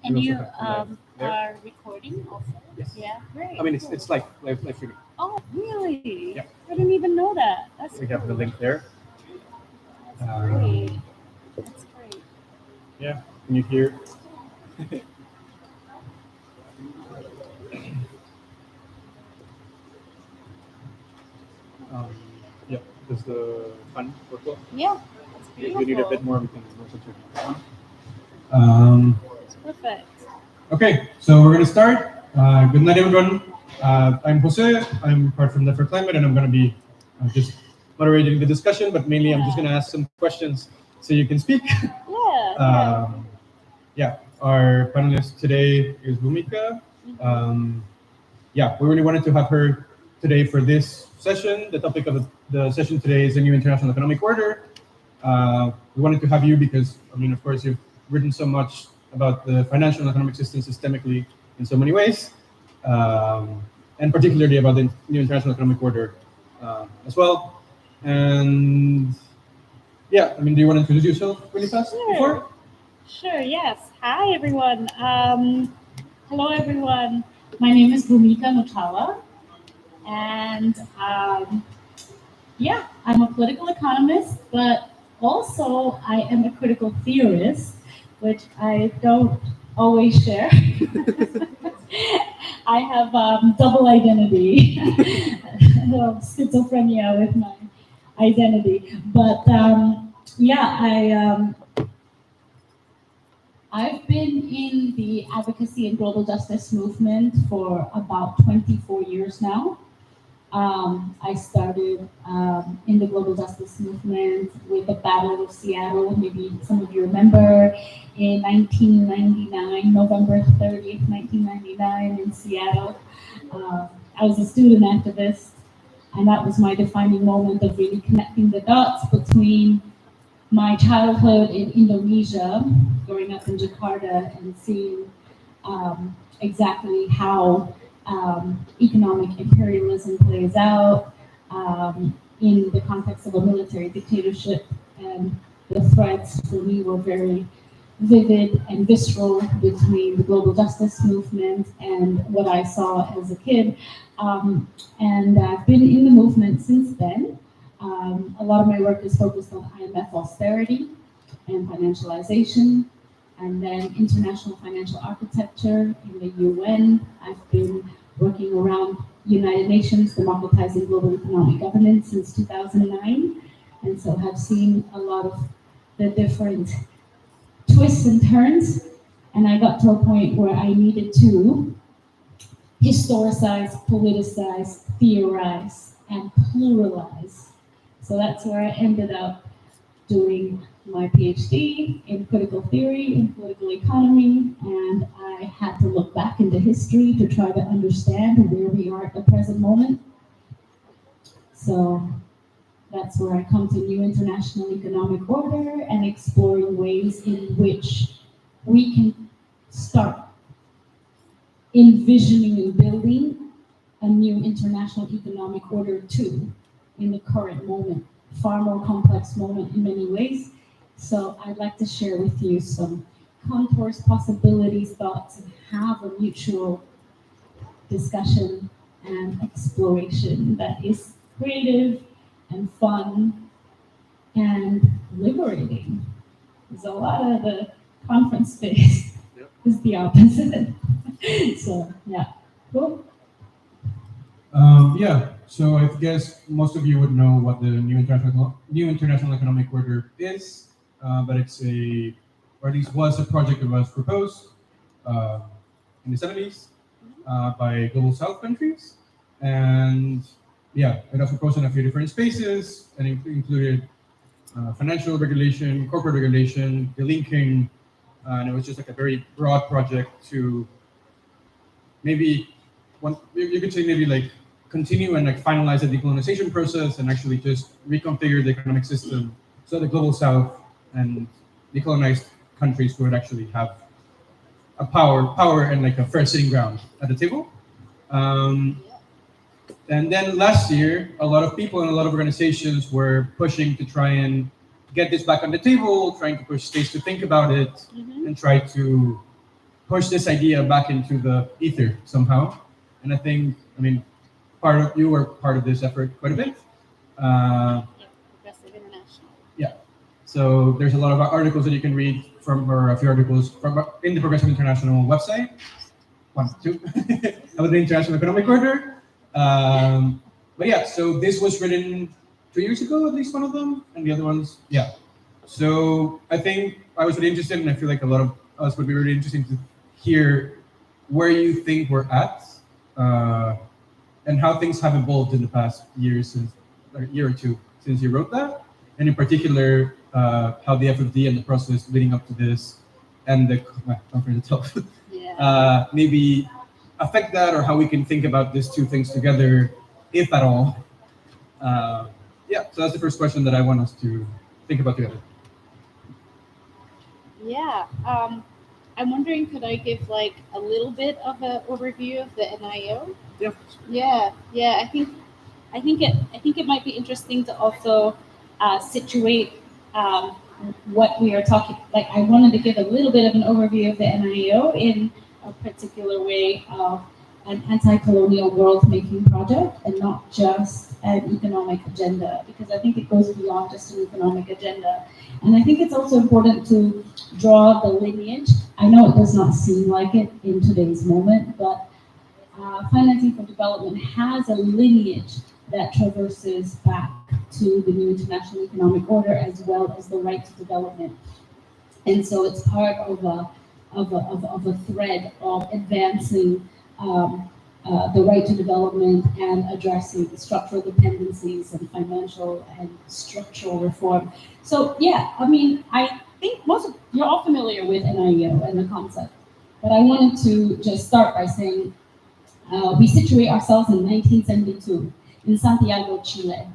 And We you also have the live there. are recording also? Yes. Yeah, great. I mean, cool. it's like live streaming. Oh, really? Yeah. I didn't even know that. That's We have the cool. link there. That's great. That's great. Yeah. Can you hear? um, yeah. Does the fun work well? Yeah, that's If beautiful. you need a bit more, we can also turn it on. It's perfect. Okay, so we're gonna start. Good night, everyone. I'm Jose. I'm part from Left for Climate, and I'm gonna be just moderating the discussion. But mainly, I'm just gonna ask some questions so you can speak. Yeah, yeah. Yeah, our panelist today is Bhumika. Yeah, we really wanted to have her today for this session. The topic of the session today is the new international economic order. We wanted to have you because, I mean, of course, you've written so much about the financial and economic system systemically in so many ways, and particularly about the new international economic order as well. And yeah, I mean, do you want to introduce yourself really fast before? Sure, yes. Hi, everyone. Hello, everyone. My name is Bhumika Muchhala, and yeah, I'm a political economist, but also I am a critical theorist, which I don't always share. I have double identity, schizophrenia with my identity. But yeah, I've been in the advocacy and global justice movement for about 24 years now. I started in the global justice movement with the Battle of Seattle, maybe some of you remember, in 1999, November 30th, 1999 in Seattle. I was a student activist, and that was my defining moment of really connecting the dots between my childhood in Indonesia, growing up in Jakarta and seeing exactly how economic imperialism plays out in the context of a military dictatorship. And the threads for me were very vivid and visceral between the global justice movement and what I saw as a kid. And I've been in the movement since then. A lot of my work is focused on IMF austerity and financialization, and then international financial architecture in the UN. I've been working around United Nations democratizing global economic governance since 2009, and so have seen a lot of the different twists and turns. And I got to a point where I needed to historicize, politicize, theorize, and pluralize. So that's where I ended up doing my PhD in critical theory in political economy, and I had to look back into history to try to understand where we are at the present moment. So that's where I come to new international economic order and exploring ways in which we can start envisioning and building a new international economic order too in the current moment, far more complex moment in many ways. So I'd like to share with you some contours, possibilities, thoughts, and have a mutual discussion and exploration that is creative and fun and liberating. There's a lot of the conference space is the opposite. So yeah, cool. Yeah, so I guess most of you would know what the new international economic order is, but it's a, or at least was a project that was proposed uh, in the 70s by global South countries, and yeah, it was proposed in a few different spaces, and it included financial regulation, corporate regulation, delinking, and it was just like a very broad project to maybe one, you could say maybe like continue and like finalize the decolonization process and actually just reconfigure the economic system so the global south and decolonized countries would actually have a power and like a fair sitting ground at the table. Um, and then last year, a lot of people and a lot of organizations were pushing to try and get this back on the table, trying to push states to think about it and try to push this idea back into the ether somehow. And I mean, part of you were part of this effort quite a bit. Uh, Progressive International. yeah. So there's a lot of articles that you can read from, or a few articles from in the Progressive International website. One, two, about the International Economic Order. But yeah, so this was written 2 years ago, at least one of them, and the other ones, yeah. So I think I was really interested, and I feel like a lot of us would be really interesting to hear where you think we're at, and how things have evolved in the past year since, like a year or two since you wrote that, and in particular, how the FFD and the process leading up to this, and the conference itself, Yeah. maybe affect that, or how we can think about these two things together, if at all. Yeah, so that's the first question that I want us to think about together. Yeah. I'm wondering, could I give like a little bit of an overview of the NIO? Yeah. Yeah. I think it might be interesting to also situate what we are talking. Like, I wanted to give a little bit of an overview of the NIO in a particular way of an anti-colonial world-making project, and not just an economic agenda, because I think it goes beyond just an economic agenda. And I think it's also important to draw the lineage. I know it does not seem like it in today's moment, but financing for development has a lineage that traverses back to the new international economic order, as well as the right to development. And so it's part of a thread of advancing the right to development and addressing the structural dependencies and financial and structural reform. So yeah, I mean, I think most of you're all familiar with NIEO and the concept, but I wanted to just start by saying we situate ourselves in 1972 in Santiago, Chile.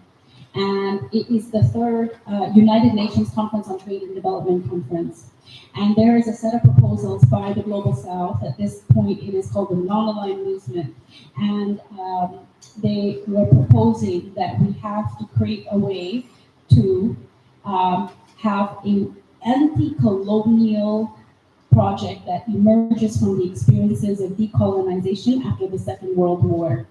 And it is the third United Nations Conference on Trade and Development Conference. And there is a set of proposals by the Global South. At this point, it is called the Non-Aligned Movement. And they were proposing that we have to create a way to have an anti-colonial project that emerges from the experiences of decolonization after the Second World War.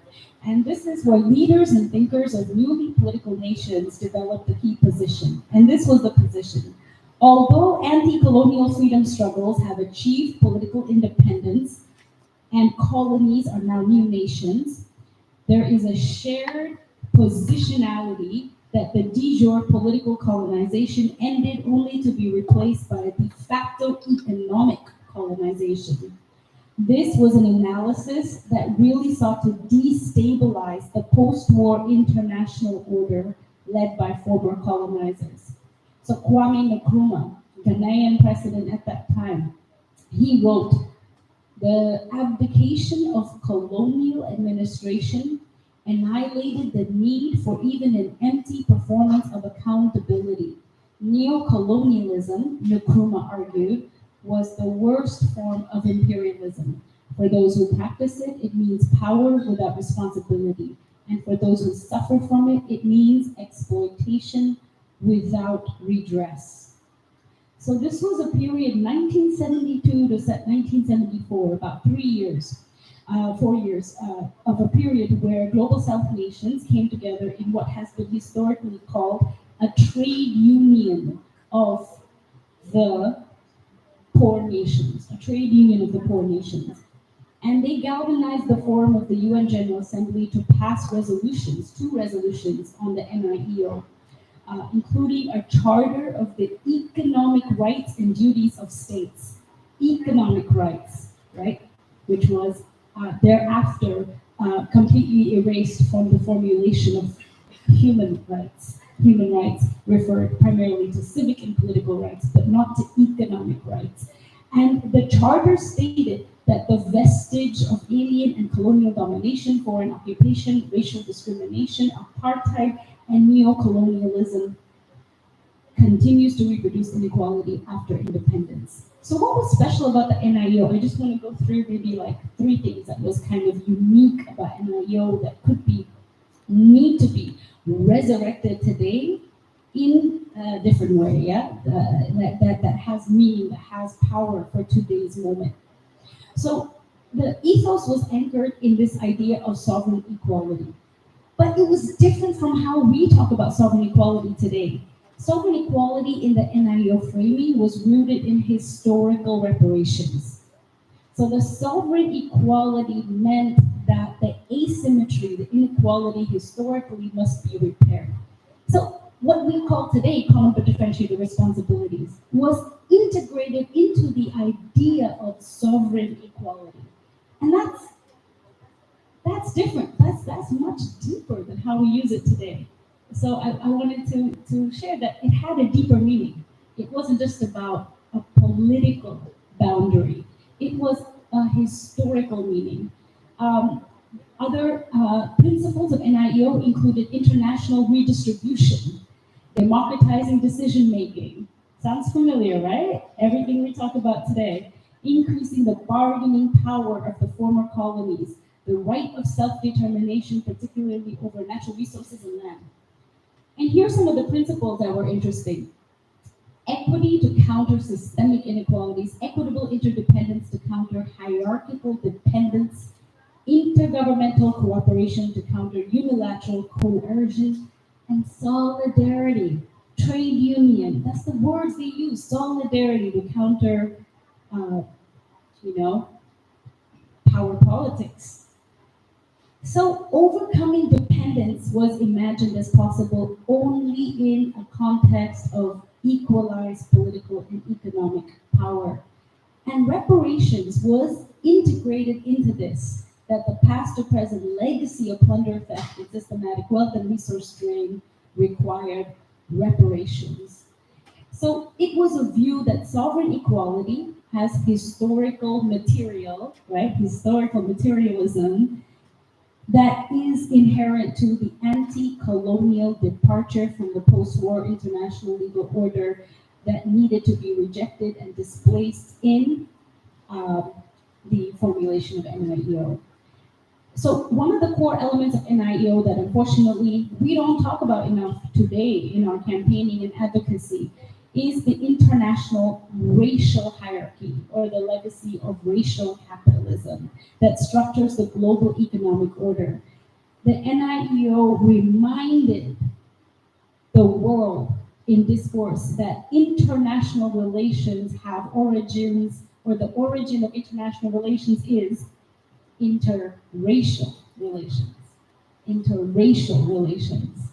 And this is where leaders and thinkers of newly political nations developed a key position. And this was the position. Although anti-colonial freedom struggles have achieved political independence and colonies are now new nations, there is a shared positionality that the de jure political colonization ended only to be replaced by a de facto economic colonization. This was an analysis that really sought to destabilize the post-war international order led by former colonizers. So Kwame Nkrumah, Ghanaian president at that time, he wrote, "The abdication of colonial administration annihilated the need for even an empty performance of accountability. Neo-colonialism," Nkrumah argued, "was the worst form of imperialism. For those who practice it, it means power without responsibility. And for those who suffer from it, it means exploitation without redress." So this was a period, 1972 to 1974, about 3 years, 4 years of a period where global South nations came together in what has been historically called a trade union of the poor nations, a trade union of the poor nations. And they galvanized the forum of the UN General Assembly to pass resolutions, two resolutions on the NIEO, including a charter of the economic rights and duties of states. Economic rights, right? Which was thereafter completely erased from the formulation of human rights. Human rights referred primarily to civic and political rights, but not to economic rights. And the charter stated that the vestige of alien and colonial domination, foreign occupation, racial discrimination, apartheid, and neo-colonialism continues to reproduce inequality after independence. So what was special about the NIEO? I just want to go through maybe like 3 things that was kind of unique about NIEO that need to be resurrected today in a different way, yeah? That has meaning, that has power for today's moment. So the ethos was anchored in this idea of sovereign equality. But it was different from how we talk about sovereign equality today. Sovereign equality in the NIEO framing was rooted in historical reparations. So the sovereign equality meant that the asymmetry, the inequality historically must be repaired. So what we call today common but differentiated responsibilities was integrated into the idea of sovereign equality. And that's different. That's much deeper than how we use it today. So I wanted to share that it had a deeper meaning. It wasn't just about a political boundary. It was a historical meaning. Other principles of NIEO included international redistribution, democratizing decision making. Sounds familiar, right? Everything we talk about today. Increasing the bargaining power of the former colonies, the right of self-determination, particularly over natural resources and land. And here's some of the principles that were interesting. Equity to counter systemic inequalities, equitable interdependence to counter hierarchical dependence, intergovernmental cooperation to counter unilateral coercion, and solidarity. Trade union, that's the words they use, solidarity to counter, uh, you know, power politics. So overcoming dependence was imagined as possible only in a context of equalized political and economic power. And reparations was integrated into this, that the past to present legacy of plunder, theft, and systematic wealth and resource drain required reparations. So it was a view that sovereign equality has historical material, right? Historical materialism that is inherent to the anti-colonial departure from the post-war international legal order that needed to be rejected and displaced in uh, the formulation of NIEO. So one of the core elements of NIEO that unfortunately we don't talk about enough today in our campaigning and advocacy is the international racial hierarchy or the legacy of racial capitalism that structures the global economic order. The NIEO reminded the world in discourse that international relations have origins, or the origin of international relations is interracial relations. Interracial relations.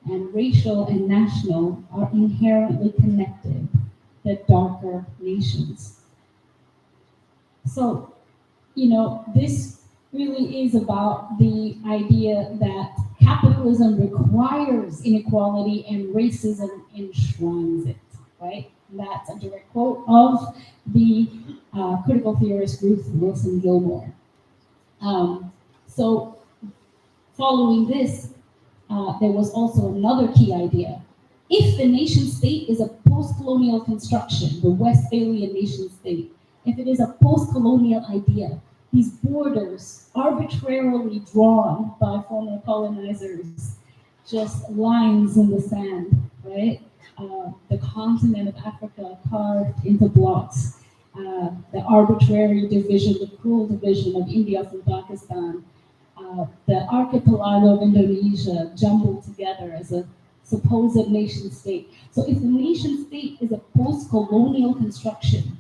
And racial and national are inherently connected, the darker nations. So, this really is about the idea that capitalism requires inequality and racism enshrines it, right? That's a direct quote of the critical theorist Ruth Wilson Gilmore. So, following this, there was also another key idea. If the nation state is a post-colonial construction, the Westphalian nation state, if it is a post-colonial idea, these borders arbitrarily drawn by former colonizers, just lines in the sand, right? The continent of Africa carved into blocks, the arbitrary division, the cruel division of India from Pakistan, the archipelago of Indonesia jumbled together as a supposed nation state. So if the nation state is a post-colonial construction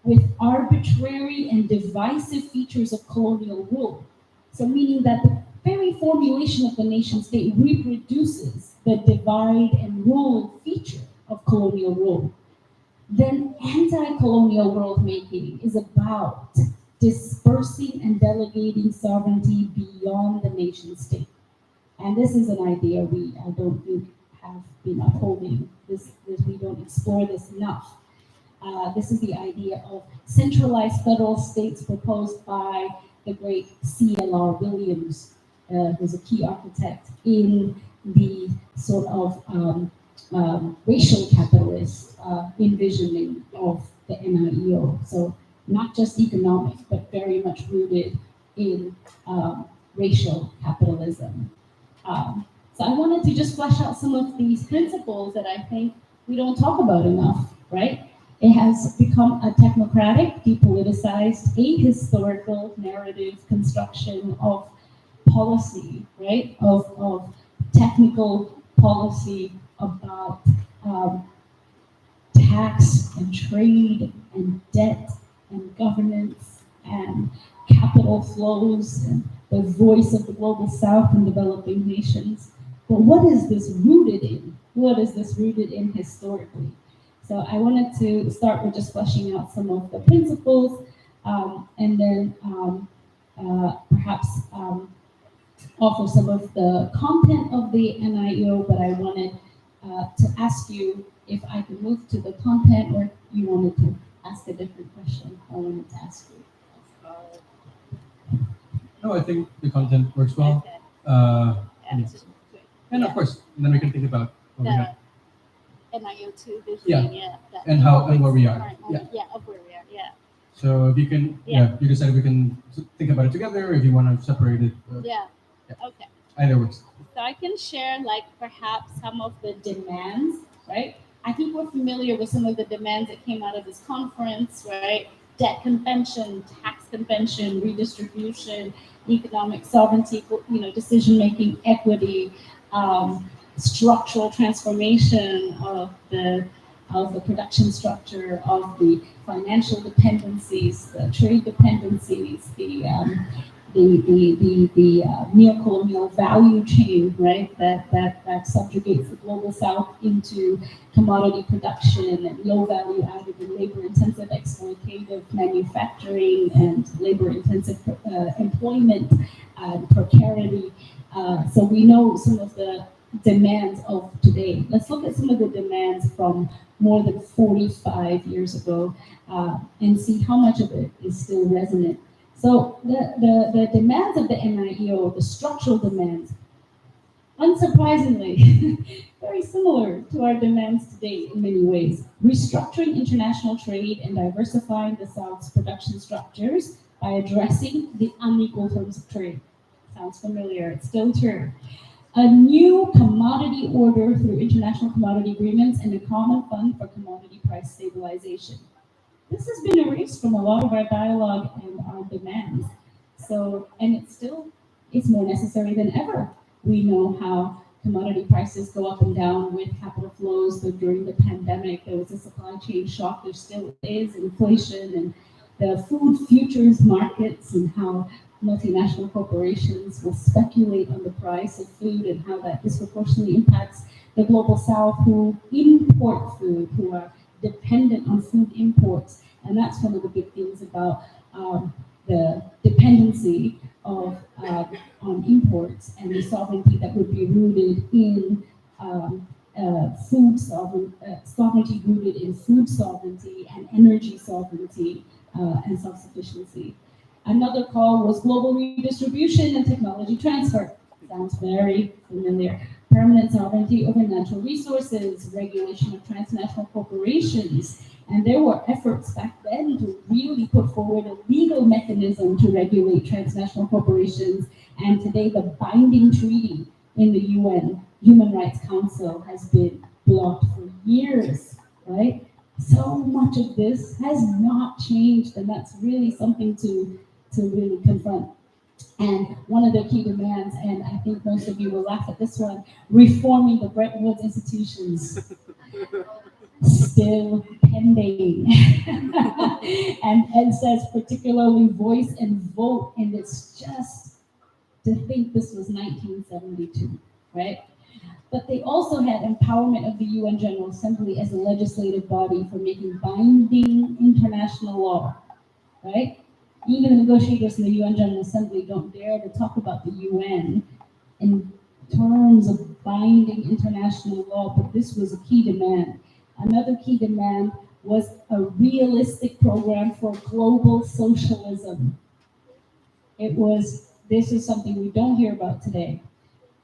with arbitrary and divisive features of colonial rule, so meaning that the very formulation of the nation state reproduces the divide and rule feature of colonial rule, then anti-colonial world making is about dispersing and delegating sovereignty beyond the nation state. And this is an idea I don't think have been upholding. This we don't explore this enough. This is the idea of centralized federal states proposed by the great C.L.R. Williams, who's a key architect in the sort of racial capitalist envisioning of the NIEO. So not just economic, but very much rooted in racial capitalism. So I wanted to just flesh out some of these principles that I think we don't talk about enough, right? It has become a technocratic, depoliticized, ahistorical narrative construction of policy, right? Of technical policy about tax and trade and debt and governance and capital flows and the voice of the global south and developing nations. But what is this rooted in? What is this rooted in historically? So I wanted to start with just fleshing out some of the principles and then perhaps offer some of the content of the NIEO, but I wanted to ask you if I could move to the content or you wanted to ask a different question I wanted to ask you. No, I think the content works well. Okay. And, Great. and of course, then we can think about what we have The NIO2 vision, Yeah. And how and where we are. current Yeah. moment. Yeah, of where we are, yeah. So if you can, you decide we can think about it together. If you want to separate it, Yeah, Yeah. okay. either works. So I can share like perhaps some of the demands, right? I think we're familiar with some of the demands that came out of this conference, right? Debt convention, tax convention, redistribution, economic sovereignty, decision-making equity, structural transformation of the production structure, of the financial dependencies, the trade dependencies, the neo-colonial value chain, right, that subjugates the global south into commodity production and low value added and labor intensive exploitative manufacturing and labor intensive employment and precarity. So we know some of the demands of today. Let's look at some of the demands from more than 45 years ago and see how much of it is still resonant. So the demands of the NIEO, the structural demands, unsurprisingly, very similar to our demands today in many ways. Restructuring international trade and diversifying the South's production structures by addressing the unequal terms of trade. Sounds familiar, it's still true. A new commodity order through international commodity agreements and a common fund for commodity price stabilization. This has been erased from a lot of our dialogue and our demands. So, and it's more necessary than ever. We know how commodity prices go up and down with capital flows. But during the pandemic, there was a supply chain shock. There still is inflation and the food futures markets and how multinational corporations will speculate on the price of food and how that disproportionately impacts the global south who import food, who are dependent on food imports. And that's one of the big things about the dependency of on imports and the sovereignty that would be rooted in sovereignty rooted in food sovereignty and energy sovereignty and self-sufficiency. Another call was global redistribution and technology transfer. Sounds very familiar. Permanent sovereignty over natural resources, regulation of transnational corporations, and there were efforts back then to really put forward a legal mechanism to regulate transnational corporations, and today the binding treaty in the UN Human Rights Council has been blocked for years, right? So much of this has not changed, and that's really something to really confront. And one of the key demands, and I think most of you will laugh at this one, reforming the Bretton Woods institutions. Still pending. and Ed says particularly voice and vote, and it's just to think this was 1972, right? But they also had empowerment of the UN General Assembly as a legislative body for making binding international law, right? Even the negotiators in the UN General Assembly don't dare to talk about the UN in terms of binding international law, but this was a key demand. Another key demand was a realistic program for global socialism. This is something we don't hear about today.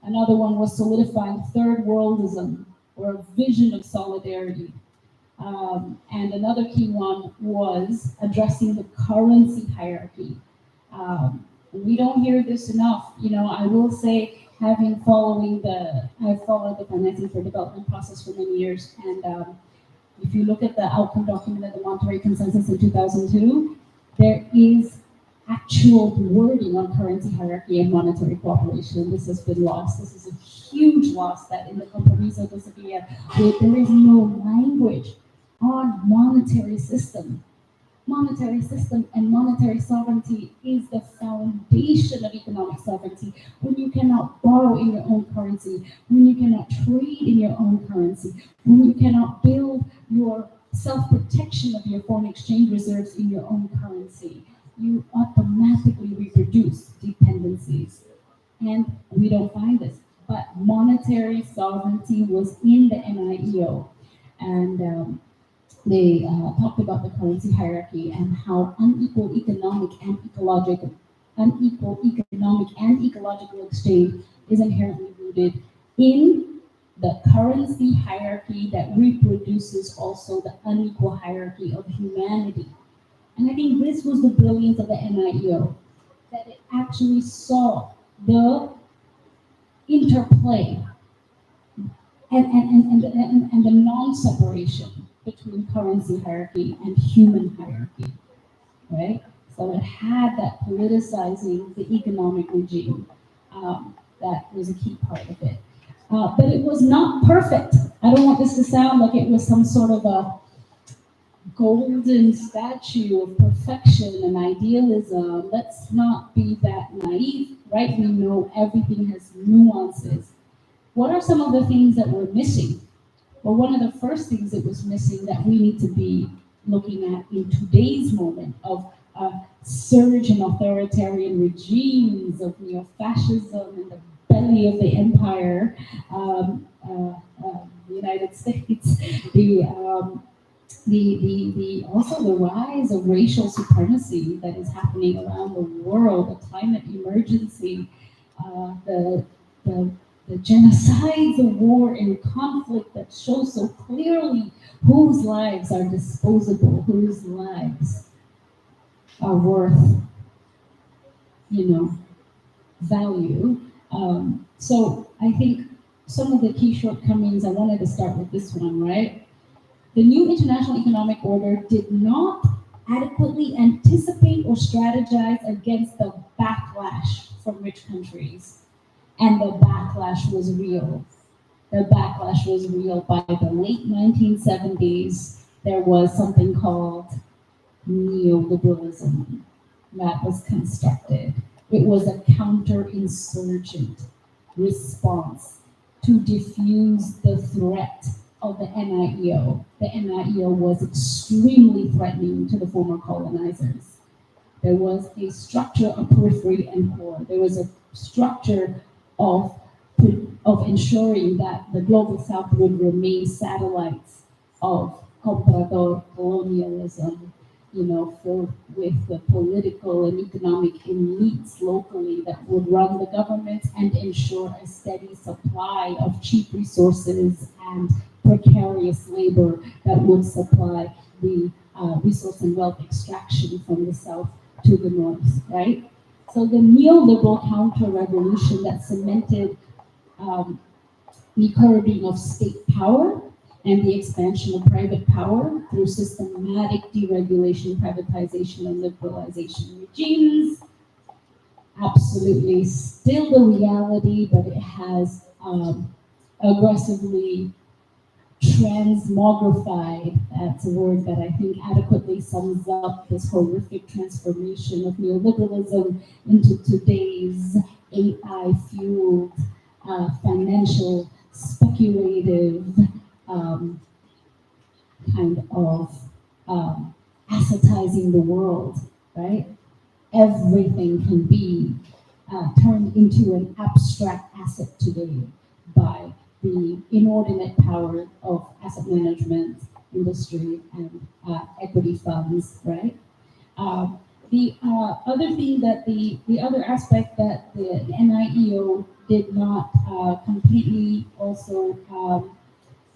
Another one was solidifying third worldism, or a vision of solidarity. And another key one was addressing the currency hierarchy. We don't hear this enough. I will say, I've followed the financing for development process for many years, and If you look at the outcome document of the Monterey Consensus in 2002, there is actual wording on currency hierarchy and monetary cooperation. This has been lost. This is a huge loss that in the Compromiso de Sevilla, there is no language on monetary system and monetary sovereignty is the foundation of economic sovereignty. When you cannot borrow in your own currency, when you cannot trade in your own currency, when you cannot build your self-protection of your foreign exchange reserves in your own currency, you automatically reproduce dependencies. And we don't find this. But monetary sovereignty was in the NIEO. And they talked about the currency hierarchy and how unequal economic and ecological exchange is inherently rooted in the currency hierarchy that reproduces also the unequal hierarchy of humanity. And I think this was the brilliance of the NIEO, that it actually saw the interplay and the non-separation between currency hierarchy and human hierarchy, right? So it had that politicizing the economic regime. That was a key part of it. But it was not perfect. I don't want this to sound like it was some sort of a golden statue of perfection and idealism. Let's not be that naive, right? We know everything has nuances. What are some of the things that were missing? Well, one of the first things that was missing that we need to be looking at in today's moment of surge in authoritarian regimes, of neo-fascism in the belly of the empire, the United States, also the rise of racial supremacy that is happening around the world, the climate emergency, the genocide, the war and conflict that shows so clearly whose lives are disposable, whose lives are worth, value. So I think some of the key shortcomings, I wanted to start with this one, right? The new international economic order did not adequately anticipate or strategize against the backlash from rich countries. And the backlash was real. The backlash was real. By the late 1970s, there was something called neoliberalism that was constructed. It was a counterinsurgent response to diffuse the threat of the NIEO. The NIEO was extremely threatening to the former colonizers. There was a structure of periphery and core. There was a structure of ensuring that the global south would remain satellites of comprador colonialism, with the political and economic elites locally that would run the government and ensure a steady supply of cheap resources and precarious labor that would supply the resource and wealth extraction from the south to the north, right? So the neoliberal counter-revolution that cemented the curbing of state power and the expansion of private power through systematic deregulation, privatization, and liberalization regimes. Absolutely still the reality, but it has aggressively transmogrified, that's a word that I think adequately sums up this horrific transformation of neoliberalism into today's AI-fueled, financial, speculative, kind of assetizing the world, right? Everything can be turned into an abstract asset today by the inordinate power of asset management industry and equity funds, right? The other thing that the other aspect that the NIEO did not completely also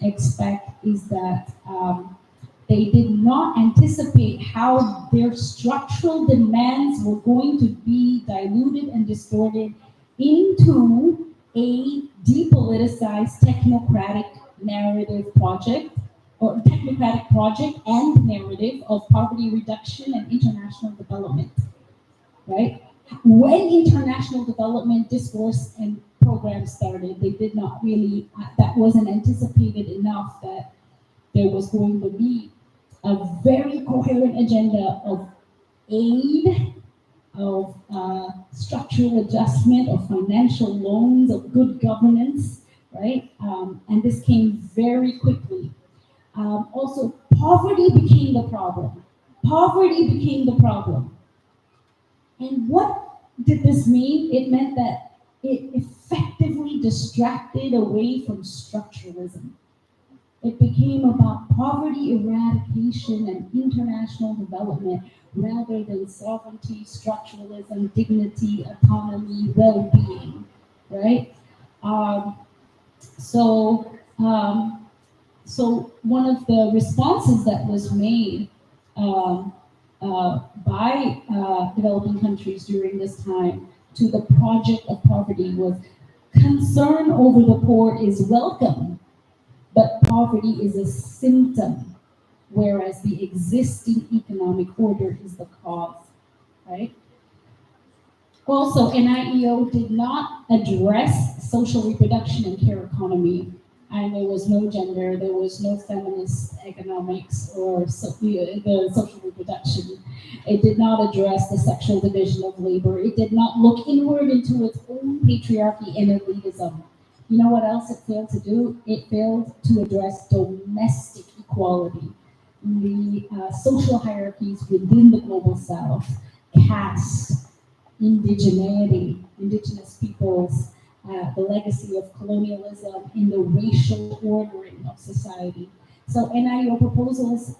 expect is that they did not anticipate how their structural demands were going to be diluted and distorted into a depoliticized technocratic narrative project or technocratic project and narrative of poverty reduction and international development, right? When international development discourse and programs started, they did not really, that wasn't anticipated enough that there was going to be a very coherent agenda of aid, of structural adjustment, of financial loans, of good governance, right? And this came very quickly. Also, poverty became the problem. Poverty became the problem. And what did this mean? It meant that it effectively distracted away from structuralism. It became about poverty eradication and international development rather than sovereignty, structuralism, dignity, autonomy, well-being, right? Um, so, um, so one of the responses that was made um, by developing countries during this time to the project of poverty was concern over the poor is welcome, but poverty is a symptom, whereas the existing economic order is the cause, right? Also, NIEO did not address social reproduction and care economy, and there was no gender, there was no feminist economics or the social reproduction. It did not address the sexual division of labor. It did not look inward into its own patriarchy and elitism. You know what else it failed to do? It failed to address domestic equality, the social hierarchies within the global south, caste, indigeneity, indigenous peoples, the legacy of colonialism in the racial ordering of society. So NIO proposals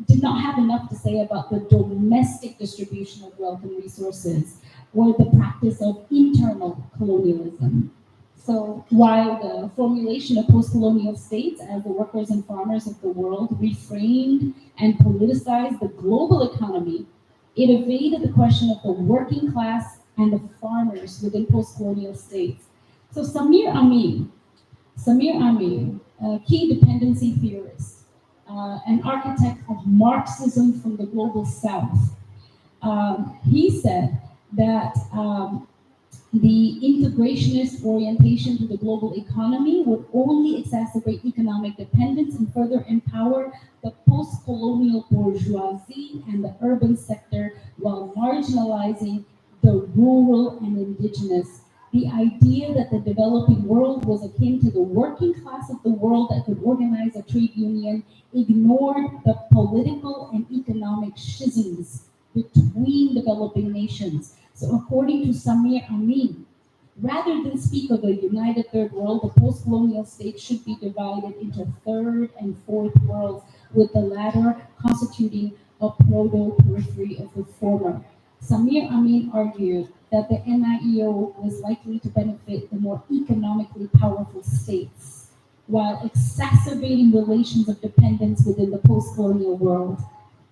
did not have enough to say about the domestic distribution of wealth and resources or the practice of internal colonialism. So while the formulation of post-colonial states as the workers and farmers of the world reframed and politicized the global economy, it evaded the question of the working class and the farmers within post-colonial states. So Samir Amin, a key dependency theorist, an architect of Marxism from the global south, he said that the integrationist orientation to the global economy would only exacerbate economic dependence and further empower the post-colonial bourgeoisie and the urban sector while marginalizing the rural and indigenous. The idea that the developing world was akin to the working class of the world that could organize a trade union ignored the political and economic schisms between developing nations. So according to Samir Amin, rather than speak of a united third world, the post-colonial state should be divided into third and fourth worlds, with the latter constituting a proto-periphery of the former. Samir Amin argued that the NIEO was likely to benefit the more economically powerful states, while exacerbating relations of dependence within the post-colonial world.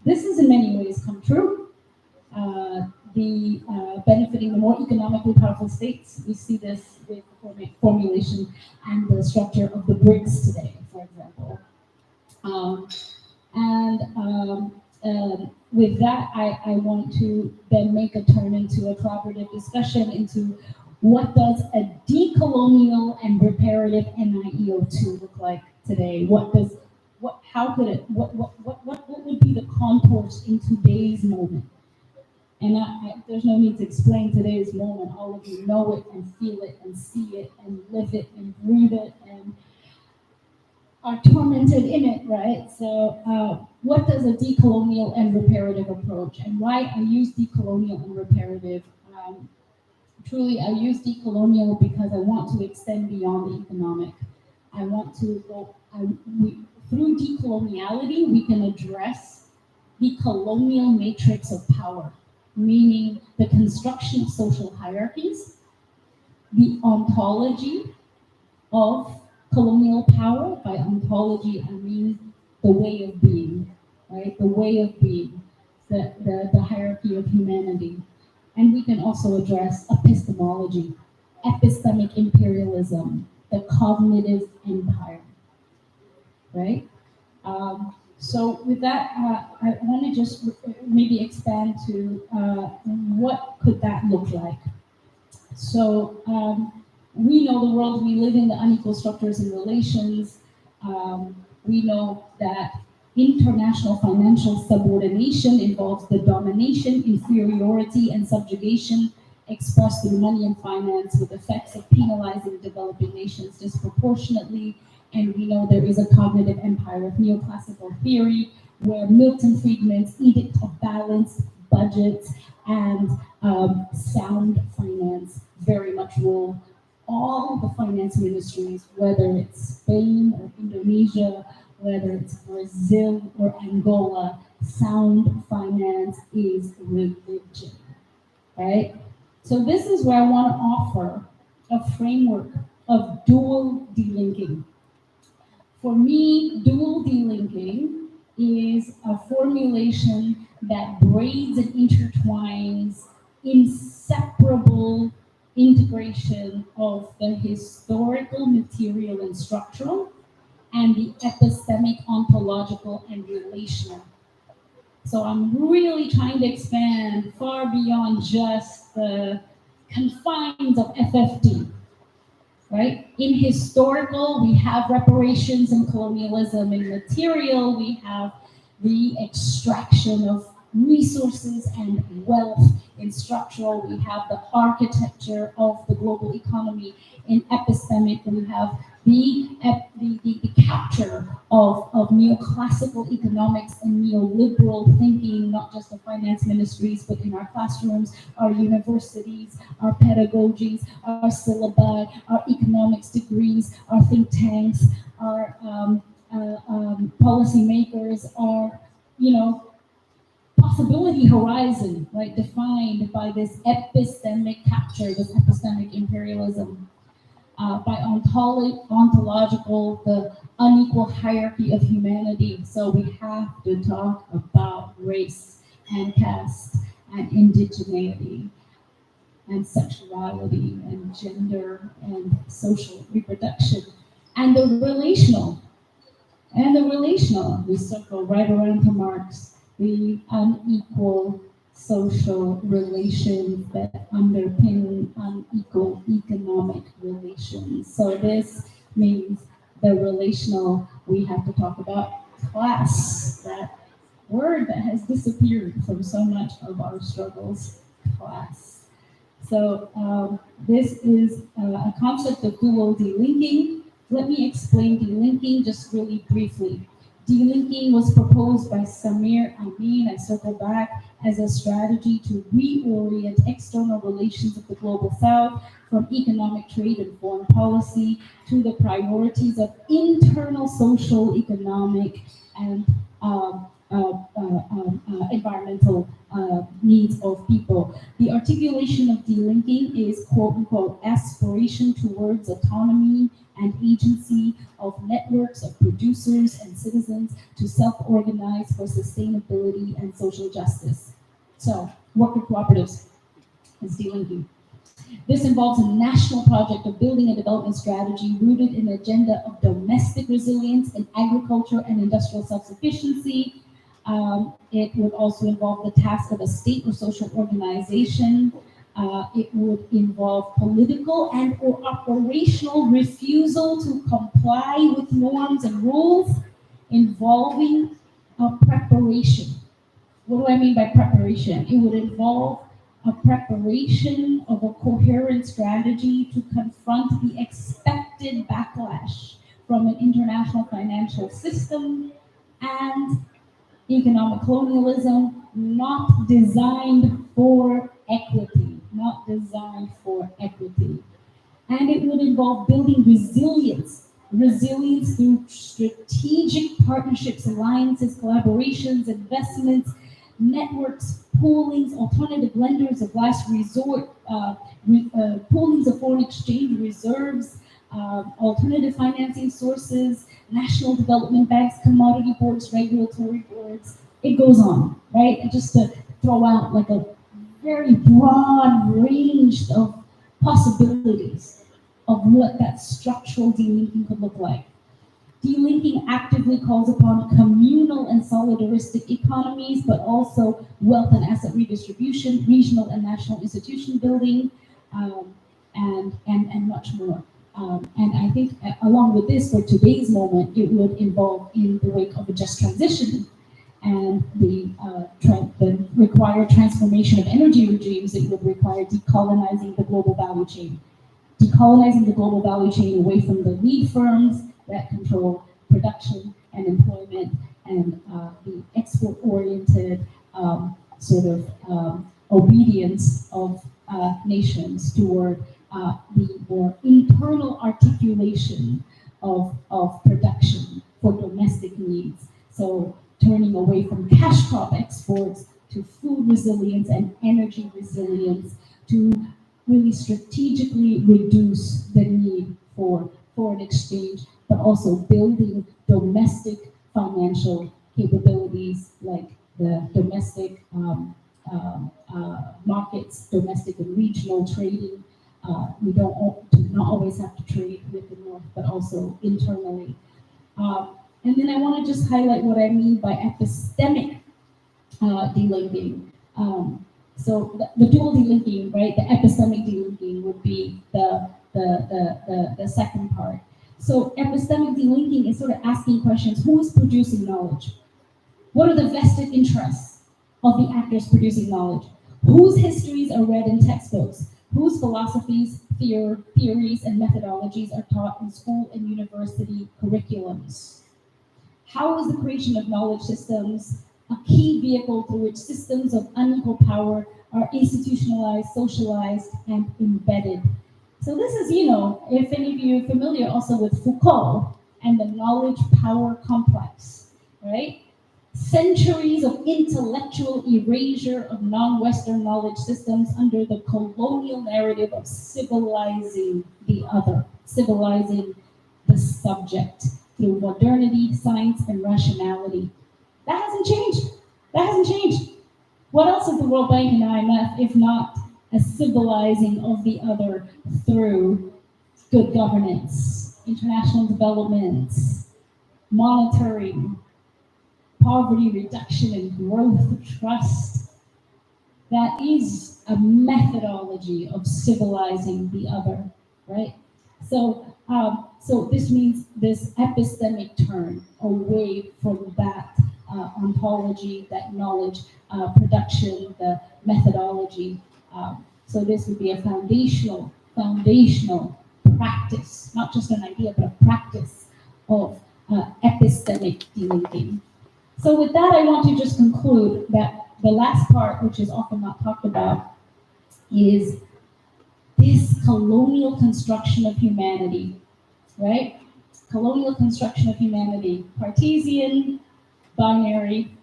This has in many ways come true. Benefiting the more economically powerful states. We see this with the formulation and the structure of the BRICS today, for example. With that, I want to then make a turn into a collaborative discussion into what does a decolonial and reparative NIEO2 look like today? How could it, what would be the contours in today's moment? And there's no need to explain today's moment. All of you know it and feel it and see it and live it and breathe it and are tormented in it, right? So what does a decolonial and reparative approach? And why I use decolonial and reparative? Truly, I use decolonial because I want to extend beyond the economic. I want to go, through decoloniality, we can address the colonial matrix of power, meaning the construction of social hierarchies, the ontology of colonial power. By ontology, I mean the way of being, right? The way of being, the hierarchy of humanity. And we can also address epistemology, epistemic imperialism, the cognitive empire, right? So with that, I want to just maybe expand to what could that look like. So we know the world we live in, the unequal structures and relations. We know that international financial subordination involves the domination, inferiority, and subjugation expressed through money and finance, with effects of penalizing developing nations disproportionately. And we know there is a cognitive empire of neoclassical theory where Milton Friedman's edict of balanced budgets and sound finance very much rule all the finance ministries, whether it's Spain or Indonesia, whether it's Brazil or Angola. Sound finance is religion, right? So this is where I want to offer a framework of dual delinking. For me, dual delinking is a formulation that braids and intertwines inseparable integration of the historical, material, and structural, and the epistemic, ontological, and relational. So I'm really trying to expand far beyond just the confines of FFD, right? In historical, we have reparations and colonialism. In material, we have the extraction of resources and wealth. In structural, we have the architecture of the global economy. In epistemic, we have the capture of neoclassical economics and neoliberal thinking, not just the finance ministries, but in our classrooms, our universities, our pedagogies, our syllabi, our economics degrees, our think tanks, our policymakers, our, possibility horizon, right, defined by this epistemic capture, this epistemic imperialism, by ontological, the unequal hierarchy of humanity. So we have to talk about race and caste and indigeneity and sexuality and gender and social reproduction and the relational. And the relational, we circle right around to Marx, the unequal social relations that underpin unequal economic relations. So this means the relational, we have to talk about class, that word that has disappeared from so much of our struggles, class. So this is a concept of dual delinking. Let me explain delinking just really briefly. Delinking was proposed by Samir Amin, I circle back, as a strategy to reorient external relations of the global south from economic trade and foreign policy to the priorities of internal social, economic, and environmental needs of people. The articulation of delinking is, quote unquote, aspiration towards autonomy and agency of networks of producers and citizens to self-organize for sustainability and social justice. So, worker cooperatives is delinking. This involves a national project of building a development strategy rooted in an agenda of domestic resilience in agriculture and industrial self-sufficiency. It would also involve the task of a state or social organization. It would involve political and or operational refusal to comply with norms and rules involving preparation. What do I mean by preparation? It would involve a preparation of a coherent strategy to confront the expected backlash from an international financial system and economic colonialism not designed for equity, not designed for equity. And it would involve building resilience through strategic partnerships, alliances, collaborations, investments, networks, poolings, alternative lenders of last resort, poolings of foreign exchange reserves, alternative financing sources, national development banks, commodity boards, regulatory boards. It goes on, right? And just to throw out like a very broad range of possibilities of what that structural delinking could look like. Delinking actively calls upon communal and solidaristic economies, but also wealth and asset redistribution, regional and national institution building, and much more. And I think along with this, for today's moment, it would involve in the wake of a just transition and the required transformation of energy regimes. It would require decolonizing the global value chain. Decolonizing the global value chain away from the lead firms that control production and employment and the export-oriented obedience of nations toward the more internal articulation of production for domestic needs. So turning away from cash crop exports to food resilience and energy resilience to really strategically reduce the need for foreign exchange, but also building domestic financial capabilities like the domestic markets, domestic and regional trading. We do not always have to trade with the North, but also internally. And then I want to just highlight what I mean by epistemic delinking. So the dual delinking, right? The epistemic delinking would be the second part. So epistemic delinking is sort of asking questions: who is producing knowledge? What are the vested interests of the actors producing knowledge? Whose histories are read in textbooks? Whose philosophies, theories, and methodologies are taught in school and university curriculums? How is the creation of knowledge systems a key vehicle through which systems of unequal power are institutionalized, socialized, and embedded? So this is, if any of you are familiar also with Foucault and the knowledge power complex, right? Centuries of intellectual erasure of non-Western knowledge systems under the colonial narrative of civilizing the other, civilizing the subject through modernity, science, and rationality. That hasn't changed. That hasn't changed. What else is the World Bank and IMF if not a civilizing of the other through good governance, international development, monitoring, poverty reduction and growth trust? That is a methodology of civilizing the other, right? So this means this epistemic turn away from that ontology, that knowledge production, the methodology. So this would be a foundational practice, not just an idea, but a practice of epistemic delinking. So with that, I want to just conclude that the last part, which is often not talked about, is this colonial construction of humanity, right? Colonial construction of humanity, Cartesian, binary,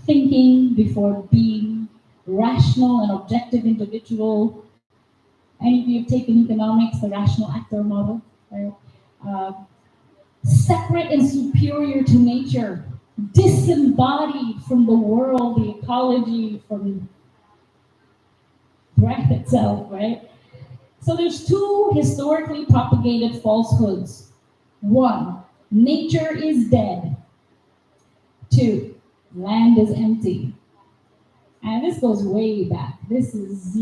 thinking before being, rational and objective individual. Any of you have taken economics, the rational actor model, right? Separate and superior to nature, disembodied from the world, the ecology, from breath itself, right? So there's two historically propagated falsehoods. One, nature is dead. Two, land is empty. And this goes way back. This is,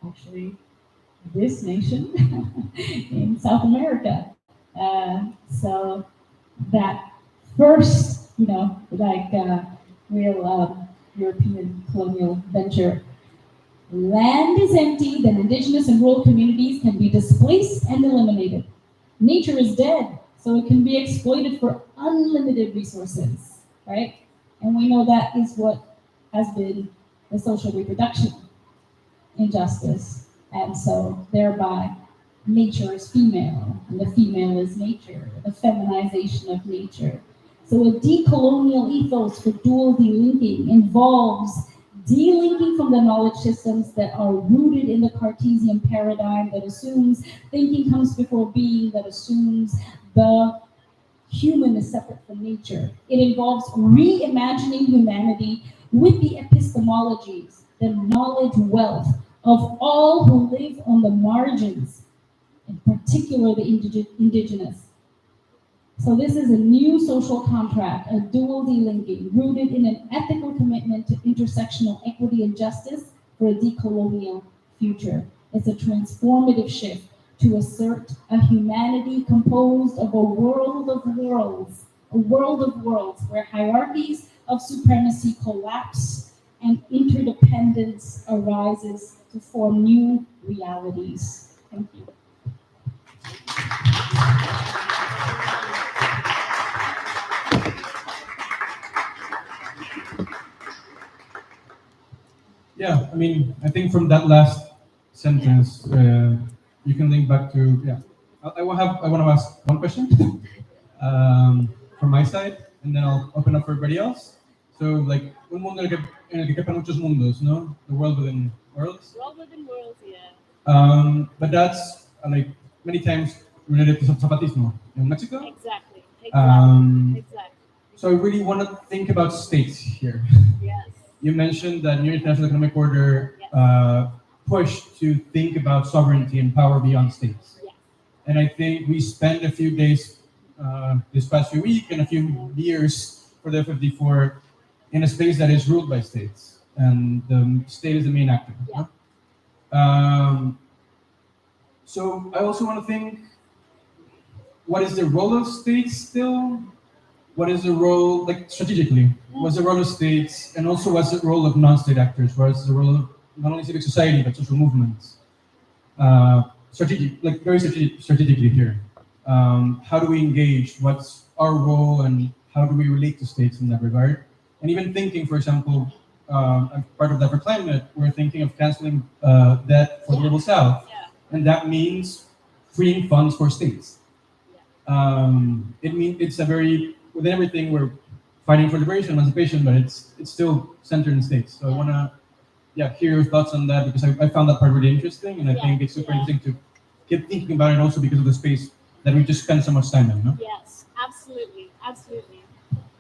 actually, this nation in South America. So that first, real European colonial venture. Land is empty, then indigenous and rural communities can be displaced and eliminated. Nature is dead, so it can be exploited for unlimited resources, right? And we know that is what has been the social reproduction injustice. And so thereby, nature is female, and the female is nature, the feminization of nature. So a decolonial ethos for dual delinking involves delinking from the knowledge systems that are rooted in the Cartesian paradigm that assumes thinking comes before being, that assumes the human is separate from nature. It involves reimagining humanity with the epistemologies, the knowledge wealth of all who live on the margins. in particular the indigenous. So this is a new social contract, a dual delinking, rooted in an ethical commitment to intersectional equity and justice for a decolonial future. It's a transformative shift to assert a humanity composed of a world of worlds where hierarchies of supremacy collapse and interdependence arises to form new realities. Thank you. Yeah, I mean, I think from that last sentence, you can link back to, yeah. I want to ask one question from my side, and then I'll open up for everybody else. So, like, un mundo en el que quepan muchos mundos, no? The world within worlds. World within worlds, yeah. But that's like many times related to zapatismo in Mexico. Exactly. Exactly. So I really want to think about states here. Yes. You mentioned that new international economic order pushed to think about sovereignty and power beyond states. Yes. And I think we spent a few days this past few week and a few years for the F-54 in a space that is ruled by states, and the state is the main actor. Yeah. So I also want to think, what is the role of states still? What is the role, like strategically, what's the role of states, and also what's the role of non-state actors? What is the role of not only civic society, but social movements? Very strategically here. How do we engage? What's our role, and how do we relate to states in that regard? And even thinking, for example, I'm part of that for climate, we're thinking of canceling debt for the Global South. Yeah. And that means freeing funds for states. It means it's a very, within everything, we're fighting for liberation, emancipation, but it's still centered in states. So I want to hear your thoughts on that, because I found that part really interesting, and I think it's super interesting to keep thinking about it, also because of the space that we just spend so much time in. No? Yes, absolutely.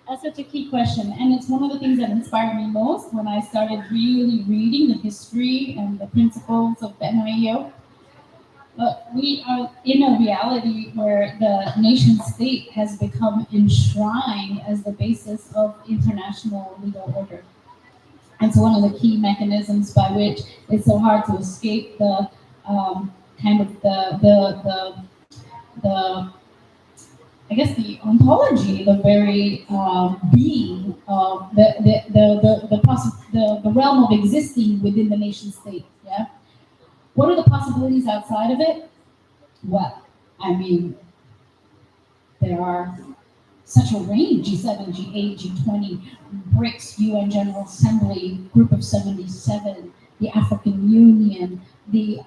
That's such a key question, and it's one of the things that inspired me most when I started really reading the history and the principles of the NIEO. But we are in a reality where the nation state has become enshrined as the basis of international legal order. And so one of the key mechanisms by which it's so hard to escape the I guess the ontology, the very being of the realm of existing within the nation state. Yeah. What are the possibilities outside of it? Well, I mean, there are such a range: G7, G8, G20, BRICS, UN General Assembly, Group of 77, the African Union, the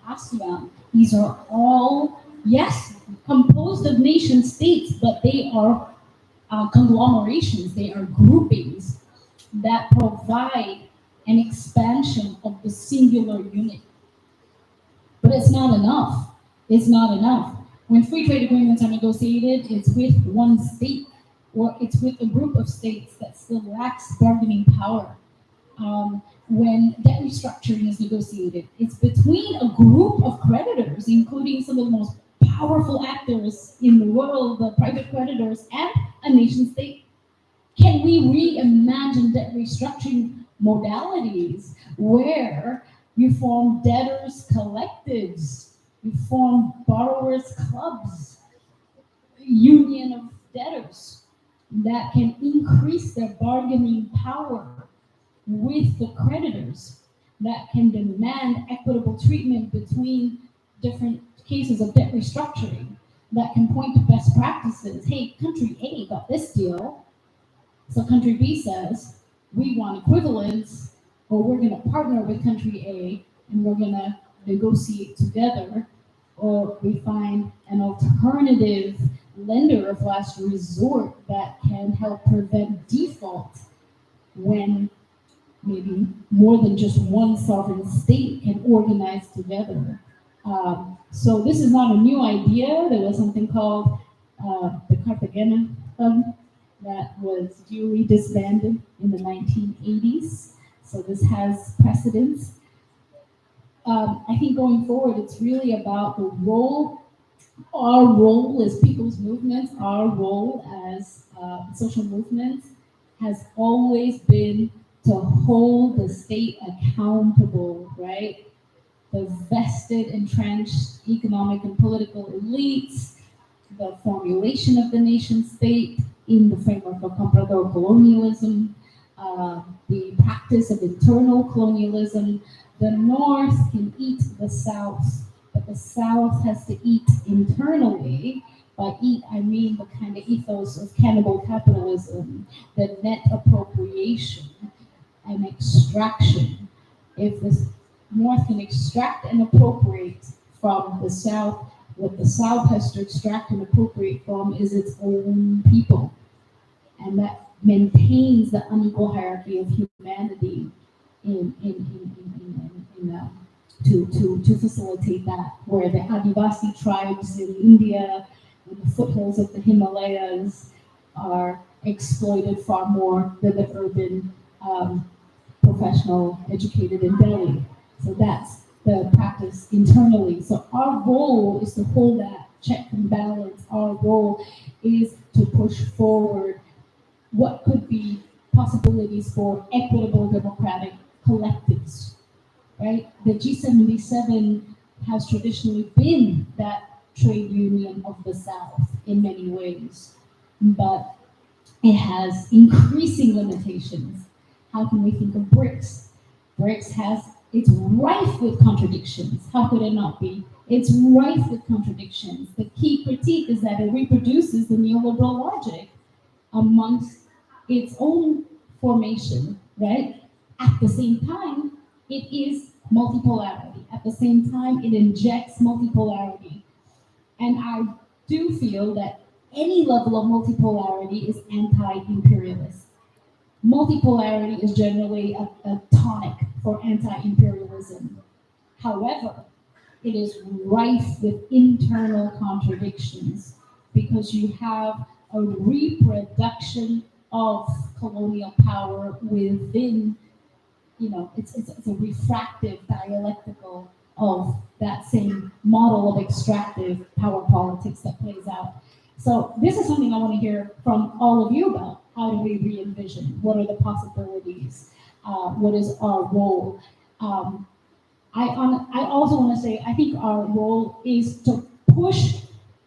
ASEAN. These are all, yes, composed of nation states, but they are conglomerations, they are groupings that provide an expansion of the singular unit. But it's not enough. It's not enough. When free trade agreements are negotiated, it's with one state, or it's with a group of states that still lacks bargaining power. When debt restructuring is negotiated, it's between a group of creditors, including some of the most powerful actors in the world, the private creditors, and a nation state. Can we reimagine debt restructuring modalities where you form debtors collectives, you form borrowers clubs, union of debtors that can increase their bargaining power with the creditors, that can demand equitable treatment between different cases of debt restructuring, that can point to best practices? Hey, country A got this deal, so country B says, we want equivalence, or we're going to partner with country A and we're going to negotiate together, or we find an alternative lender of last resort that can help prevent default when maybe more than just one sovereign state can organize together. So this is not a new idea. There was something called the Cartagena Fund that was duly disbanded in the 1980s. So this has precedence. I think going forward, it's really about the role, our role as people's movements, our role as social movements has always been to hold the state accountable, right? The vested, entrenched economic and political elites, the formulation of the nation state in the framework of comprador colonialism, the practice of internal colonialism. The North can eat the South, but the South has to eat internally. By eat, I mean the kind of ethos of cannibal capitalism, the net appropriation and extraction. If the North can extract and appropriate from the South, what the South has to extract and appropriate from is its own people. And that maintains the unequal hierarchy of humanity to facilitate that, where the Adivasi tribes in India, in the foothills of the Himalayas, are exploited far more than the urban professional educated in Delhi. So that's the practice internally. So our role is to hold that check and balance. Our role is to push forward what could be possibilities for equitable democratic collectives, right? The G77 has traditionally been that trade union of the South in many ways, but it has increasing limitations. How can we think of BRICS? It's rife with contradictions. How could it not be? It's rife with contradictions. The key critique is that it reproduces the neoliberal logic amongst its own formation, right? At the same time, it is multipolarity. At the same time, it injects multipolarity. And I do feel that any level of multipolarity is anti-imperialist. Multipolarity is generally a tonic for anti-imperialism. However, it is rife with internal contradictions because you have a reproduction of colonial power within, it's a refractive dialectical of that same model of extractive power politics that plays out. So this is something I want to hear from all of you about. How do we re-envision? What are the possibilities? What is our role? I also want to say, I think our role is to push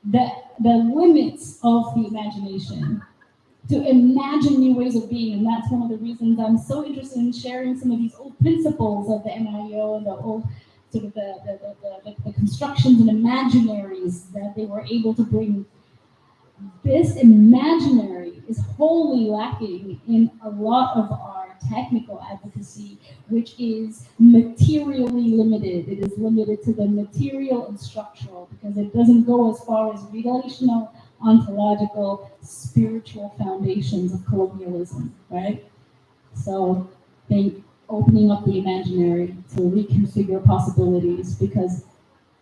the limits of the imagination, to imagine new ways of being. And that's one of the reasons I'm so interested in sharing some of these old principles of the NIEO and the old sort of the constructions and imaginaries that they were able to bring. This imaginary is wholly lacking in a lot of our technical advocacy, which is materially limited. It is limited to the material and structural because it doesn't go as far as relational, ontological, spiritual foundations of colonialism, right? So think opening up the imaginary to reconfigure possibilities, because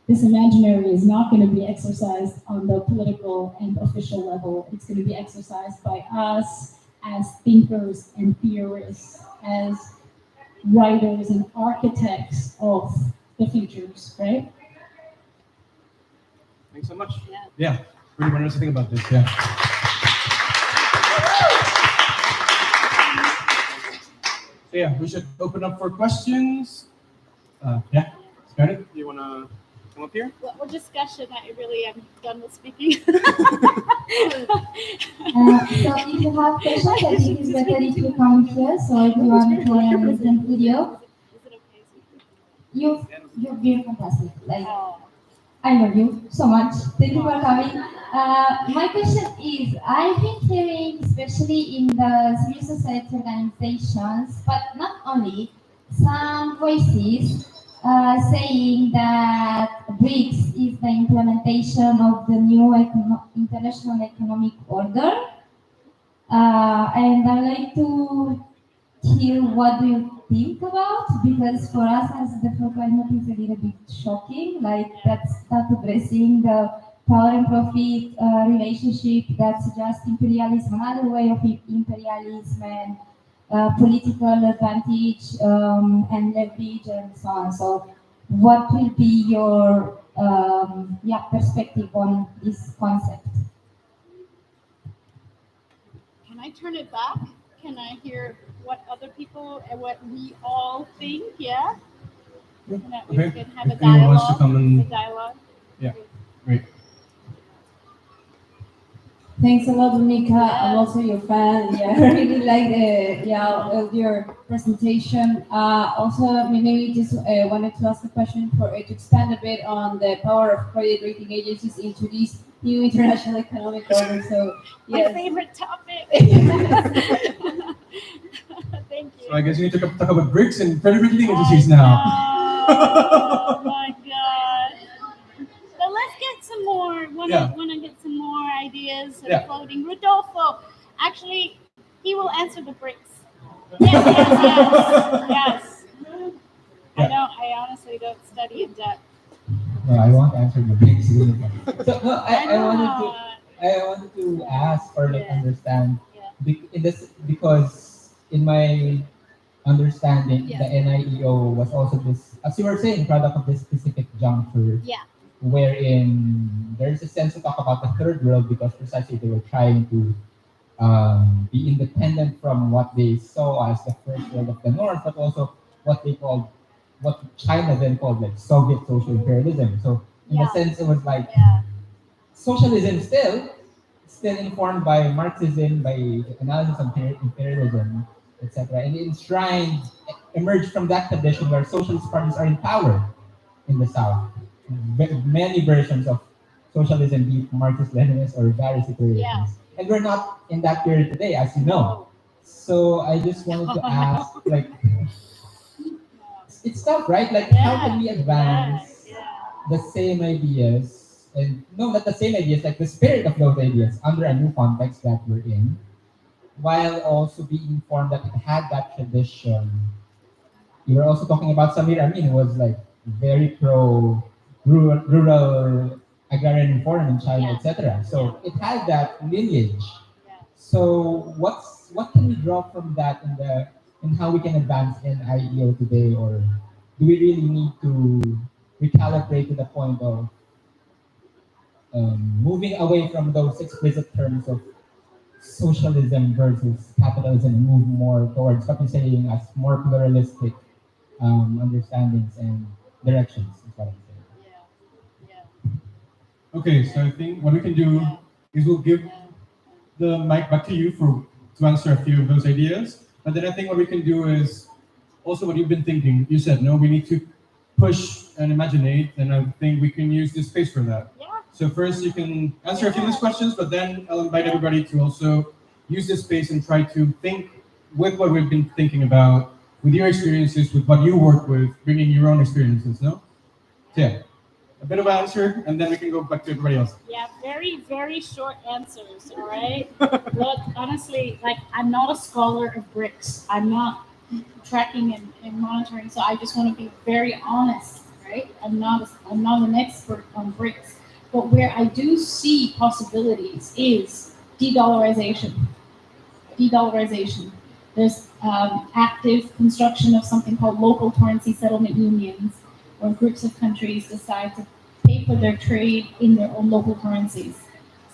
this imaginary is not going to be exercised on the political and official level. It's going to be exercised by us as thinkers and theorists, as writers and architects of the futures, right? Thanks so much. Yeah. Yeah, really want to think about this. Yeah. So yeah, we should open up for questions. Yeah, Scarlett, do you want to come up here? What discussion? I really am done with speaking. So if you have questions, I think it's better if you come here. So if you want to listen video, Is it okay? you've been fantastic. Like Oh. I love you so much. Thank you for coming. My question is, I've been hearing, especially in the civil society organizations, but not only, some voices saying that BRICS is the implementation of the new international economic order. And I'd like to hear what do you think about, because for us as the climate is a little bit shocking, like that's not addressing the power and profit relationship, that's just imperialism, another way of imperialism and political advantage and leverage and so on. So what will be your perspective on this concept? Can I turn it back? Can I hear what other people and what we all think? Yeah. Yeah. And that we Okay. can have a If anyone wants to dialogue. come and- A dialogue. Yeah. Great. Thanks a lot, Bhumika. Yeah. I'm also your fan. Yeah, I really like your presentation. Also, maybe just wanted to ask a question to expand a bit on the power of credit rating agencies into this new international economic order. So, My yes. favorite topic. Thank you. So I guess you need to talk about BRICS and credit rating agencies now. Oh my god. But let's get some more. Yeah. Wanna get some more ideas Yeah. floating. Rodolfo, actually, he will answer the bricks. Yes. I Yeah. don't. I honestly don't study in depth. No, I won't answer the big really. So no, know. I wanted to ask or like Yeah. understand Yeah. in this because in my understanding Yeah. the NIEO was also this, as you were saying, product of this specific juncture Yeah. wherein there's a sense to talk about the third world because precisely they were trying to be independent from what they saw as the first world of the North, but also what they called, what China then called like Soviet social imperialism. So in Yeah. a sense, it was like Yeah. socialism still informed by Marxism, by analysis of imperialism, etc. And enshrined, emerged from that tradition where socialist parties are in power in the South. Many versions of socialism, be it Marxist, Leninist, or various iterations. Yeah. And we're not in that period today, as you know. So I just wanted to Oh, ask, no. like, it's tough, right? Like, how can we advance Yeah. the same ideas, and no, not the same ideas, like the spirit of those ideas under a new context that we're in, while also being informed that it had that tradition. You were also talking about Samir Amin, who was like very pro rural agrarian reform in China, Yeah. etc. So it had that lineage. Yeah. So what can we draw from that in how we can advance in IEO today, or do we really need to recalibrate to the point of moving away from those explicit terms of socialism versus capitalism and move more towards what you're saying as more pluralistic understandings and directions, is what I'm saying. Yeah. Okay, so I think what we can do Yeah. is we'll give Yeah. the mic back to you to answer a few of those ideas. But then I think what we can do is also what you've been thinking. You said no, we need to push and imaginate, and I think we can use this space for that. Yeah. So first you can answer a few of these questions, but then I'll invite everybody to also use this space and try to think with what we've been thinking about, with your experiences, with what you work with, bringing your own experiences, no? So yeah, a bit of an answer, and then we can go back to everybody else. Yeah, very, very short answers, all right? Look, honestly, like, I'm not a scholar of bricks. I'm not tracking and monitoring, so I just want to be very honest, right? I'm not an expert on bricks. But where I do see possibilities is de-dollarization. De-dollarization. There's active construction of something called local currency settlement unions, where groups of countries decide to pay for their trade in their own local currencies.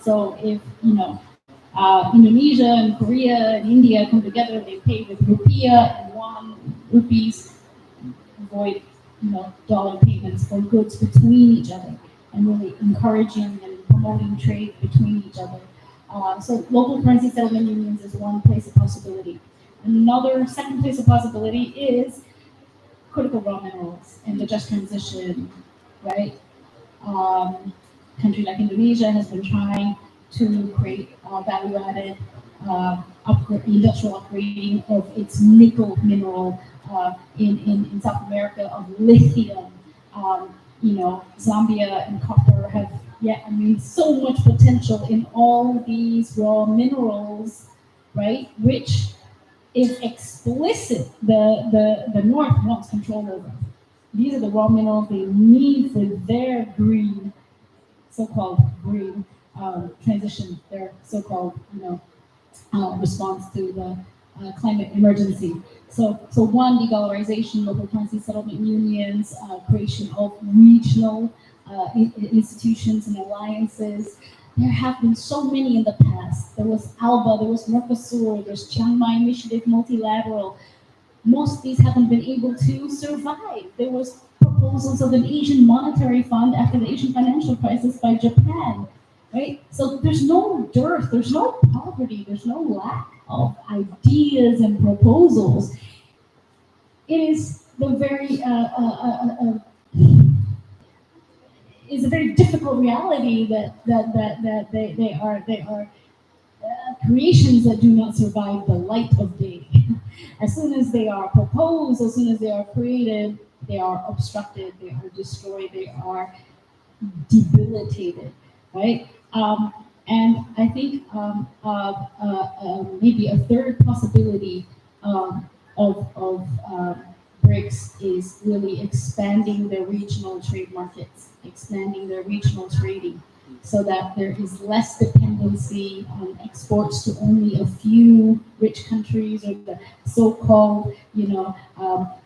So if Indonesia and Korea and India come together, they pay with rupiah and won, rupees, avoid dollar payments for goods between each other, and really encouraging and promoting trade between each other. So local currency settlement unions is one place of possibility. Another second place of possibility is critical raw minerals and the just transition, right? Country like Indonesia has been trying to create value-added industrial upgrading of its nickel mineral in South America, of lithium. Zambia and copper have, so much potential in all these raw minerals, right? Which is explicit. The North wants control over. These are the raw minerals they need for their green, so-called green transition, their so-called response to the climate emergency. So one, de-dollarization, local currency settlement unions, creation of regional institutions and alliances. There have been so many in the past. There was ALBA, there was Mercosur, there's Chiang Mai Initiative, multilateral. Most of these haven't been able to survive. There was proposals of an Asian monetary fund after the Asian financial crisis by Japan, right? So there's no dearth, there's no poverty, there's no lack of ideas and proposals. It is the very is a very difficult reality that they are creations that do not survive the light of day. As soon as they are proposed, as soon as they are created, they are obstructed, they are destroyed, they are debilitated, right? And I think maybe a third possibility of BRICS is really expanding their regional trade markets, expanding their regional trading, so that there is less dependency on exports to only a few rich countries or the so-called,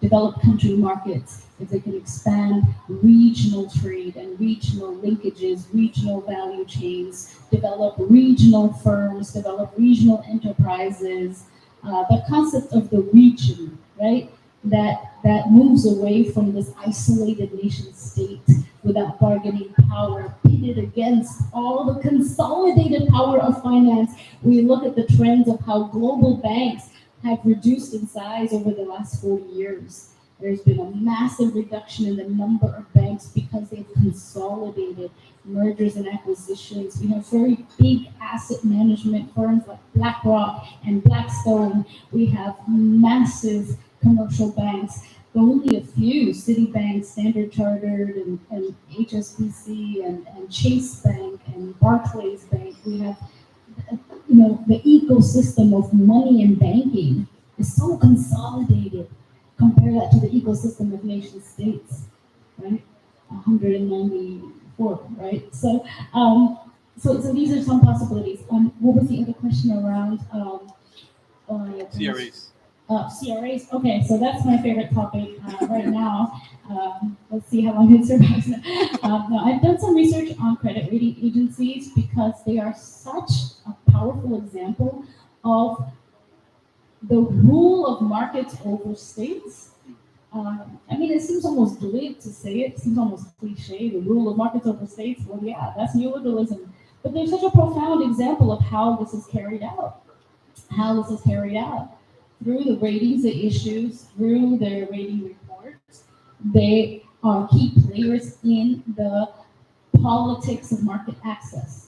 developed country markets. If they can expand regional trade and regional linkages, regional value chains, develop regional firms, develop regional enterprises, the concept of the region, right? That moves away from this isolated nation state without bargaining power, pitted against all the consolidated power of finance. We look at the trends of how global banks have reduced in size over the last 40 years. There's been a massive reduction in the number of banks because they've consolidated mergers and acquisitions. We have very big asset management firms like BlackRock and Blackstone. We have massive commercial banks, but only a few, Citibank, Standard Chartered, and HSBC, and Chase Bank, and Barclays Bank. We have, the ecosystem of money and banking is so consolidated. Compare that to the ecosystem of nation states, right? 194, right? So these are some possibilities. What was the other question around? CRAs. CRAs. Okay, so that's my favorite topic right now. Let's see how long it survives. No, I've done some research on credit rating agencies because they are such a powerful example of the rule of markets over states. It seems almost glib to say it. It seems almost cliche. The rule of markets over states. Well, yeah, that's neoliberalism. But there's such a profound example of how this is carried out. Through the ratings they issue, through their rating reports. They are key players in the politics of market access.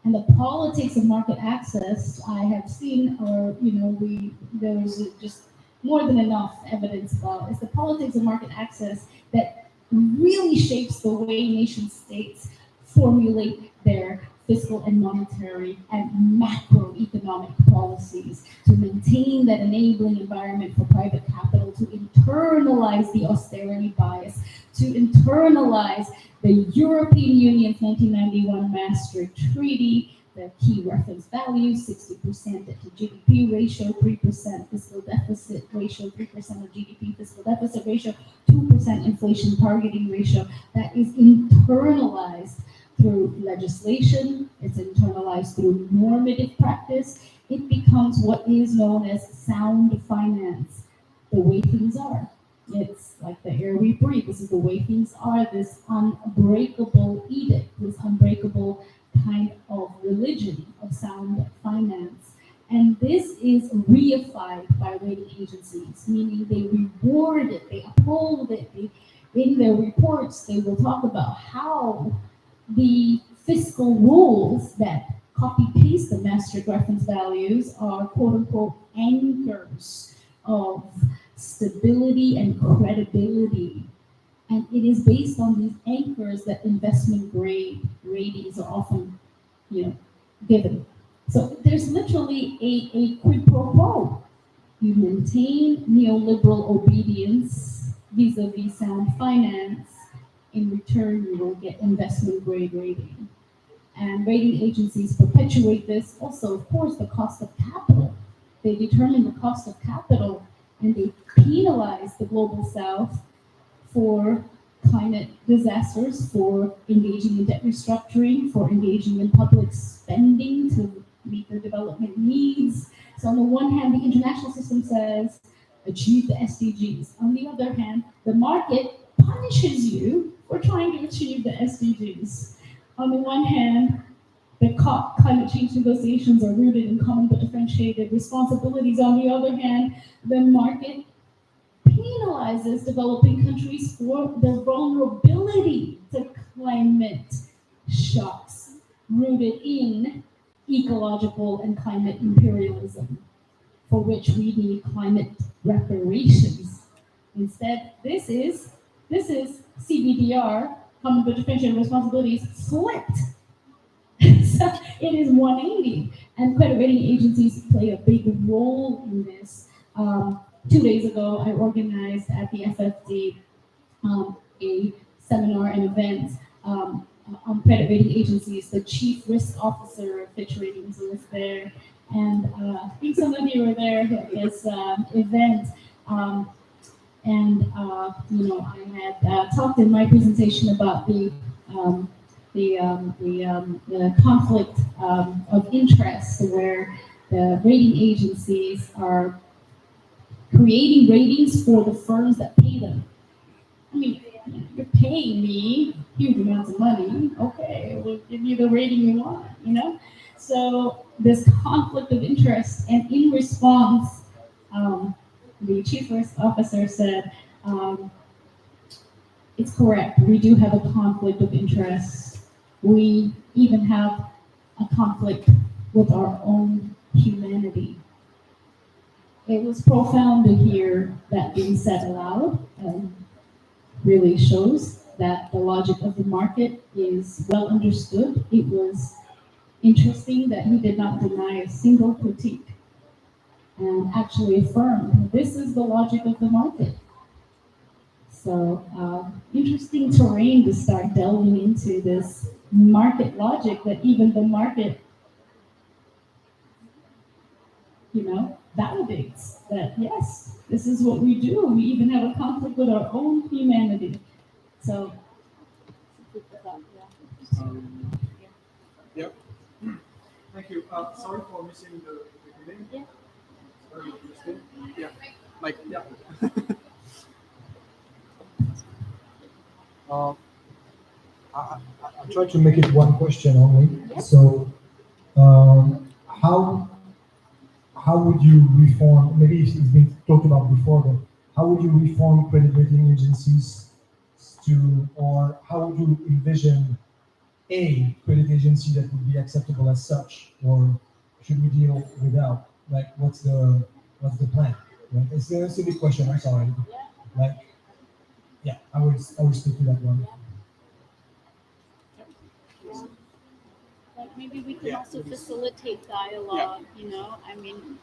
And the politics of market access, I have seen, or there's just more than enough evidence about, is the politics of market access that really shapes the way nation states formulate their fiscal and monetary and macroeconomic policies to maintain that enabling environment for private capital, to internalize the austerity bias, to internalize the European Union's 1991 Maastricht Treaty, the key reference values, 60% debt to GDP ratio, 3% fiscal deficit ratio, 3% of GDP fiscal deficit ratio, 2% inflation targeting ratio, that is internalized through legislation, it's internalized through normative practice. It becomes what is known as sound finance, the way things are. It's like the air we breathe. This is the way things are, this unbreakable edict, this unbreakable kind of religion of sound finance. And this is reified by rating agencies, meaning they reward it, they uphold it. In their reports, they will talk about how the fiscal rules that copy-paste the Maastricht reference values are quote-unquote anchors of stability and credibility. And it is based on these anchors that investment grade ratings are often, given. So there's literally a quid pro quo. You maintain neoliberal obedience vis-a-vis sound finance. In return, you will get investment grade rating. And rating agencies perpetuate this. Also, of course, the cost of capital. They determine the cost of capital, and they penalize the global south for climate disasters, for engaging in debt restructuring, for engaging in public spending to meet their development needs. So on the one hand, the international system says, achieve the SDGs. On the other hand, the market punishes you for trying to achieve the SDGs. On the one hand, the COP climate change negotiations are rooted in common but differentiated responsibilities. On the other hand, the market penalizes developing countries for their vulnerability to climate shocks rooted in ecological and climate imperialism, for which we need climate reparations. Instead, this is CBDR, common but differentiated responsibilities, flipped. So it is 180, and credit rating agencies play a big role in this. 2 days ago, I organized at the FFD a seminar and event on credit rating agencies. The chief risk officer of Fitch Ratings was there, and I think some of you were there at this event. I had talked in my presentation about the conflict of interest, where the rating agencies are creating ratings for the firms that pay them. I mean, you're paying me huge amounts of money. Okay, we'll give you the rating you want. So this conflict of interest, and in response, the chief risk officer said, it's correct, we do have a conflict of interest. We even have a conflict with our own humanity. It was profound to hear that being said aloud, and really shows that the logic of the market is well understood. It was interesting that he did not deny a single critique, and actually affirmed this is the logic of the market. So interesting terrain to start delving into this market logic that even the market, validates that yes, this is what we do. We even have a conflict with our own humanity. So, Um, yep. Thank you. Sorry for missing the name. Yeah. Very interesting. Yeah. Mike. Yeah. Uh, I'll try to make it one question only. So, how would you reform? Maybe it's been talked about before, but how would you reform credit rating agencies or how would you envision a credit agency that would be acceptable as such, or should we deal without? Like, what's the plan? Right? It's a big question. I'm sorry. Like, yeah, I would stick to that one. Like maybe we can also facilitate dialogue, I mean,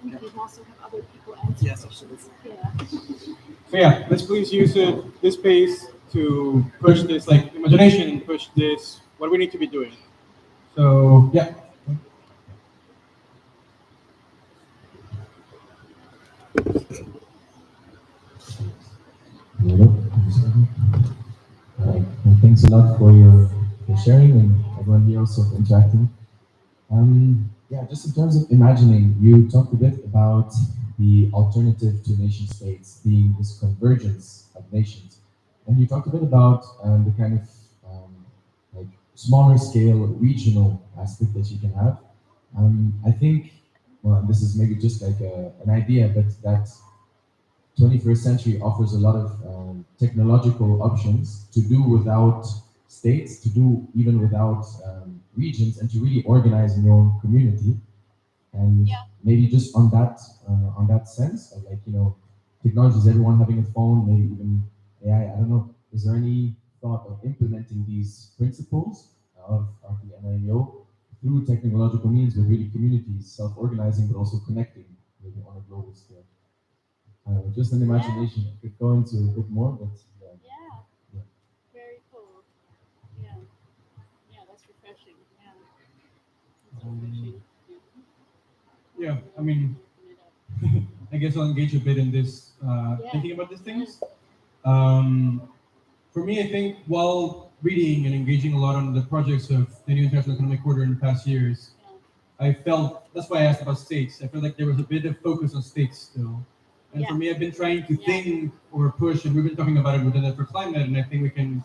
we can also have other people answer questions. Yeah. So yeah, let's please use this space to push this imagination and push this what we need to be doing. So yeah. Hello. Well, thanks a lot for your sharing and everyone here also for interacting. Yeah, just in terms of imagining, you talked a bit about the alternative to nation states being this convergence of nations, and you talked a bit about the kind of like smaller scale regional aspect that you can have. I think, well, this is maybe just like an idea, but that 21st century offers a lot of technological options to do without states, to do even without regions, and to really organize in your own community. And maybe just on that sense of technologies, everyone having a phone, maybe even AI. I don't know. Is there any thought of implementing these principles of the NIEO through technological means, with really communities self-organizing, but also connecting maybe on a global scale? Just an imagination. Could go into a bit more, but Yeah. Very cool. Yeah. Yeah, that's refreshing. Yeah. That's refreshing. Yeah, I mean, I guess I'll engage a bit in this, thinking about these things. Um, for me, I think while reading and engaging a lot on the projects of the new international economic order in the past years, I felt that's why I asked about states. I feel like there was a bit of focus on states still. And for Yeah. me, I've been trying to think or push, and we've been talking about it within it for climate, and I think we can.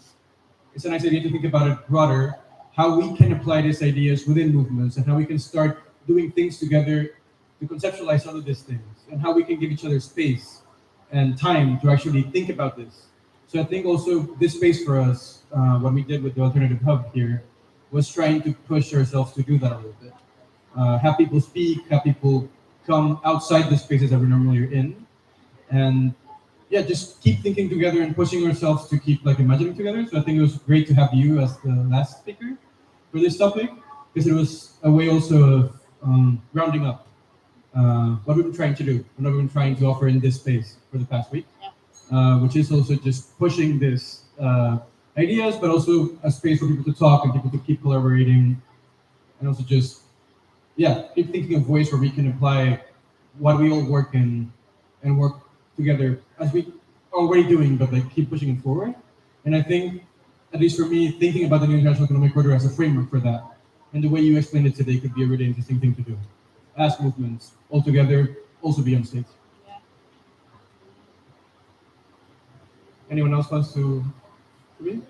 It's a nice idea to think about it broader, how we can apply these ideas within movements, and how we can start doing things together to conceptualize some of these things, and how we can give each other space and time to actually think about this. So I think also this space for us, what we did with the alternative hub here, was trying to push ourselves to do that a little bit. Have people speak, have people come outside the spaces that we normally are in, and yeah, just keep thinking together and pushing ourselves to keep like imagining together. So I think it was great to have you as the last speaker for this topic because it was a way also of rounding up what we've been trying to do and what we've been trying to offer in this space for the past week, which is also just pushing this ideas, but also a space for people to talk and people to keep collaborating, and also just keep thinking of ways where we can apply what we all work in and work together as we are already doing, but like keep pushing it forward. And I think, at least for me, thinking about the new international economic order as a framework for that, and the way you explained it today could be a really interesting thing to do as movements all together, also beyond states. Anyone else wants to read?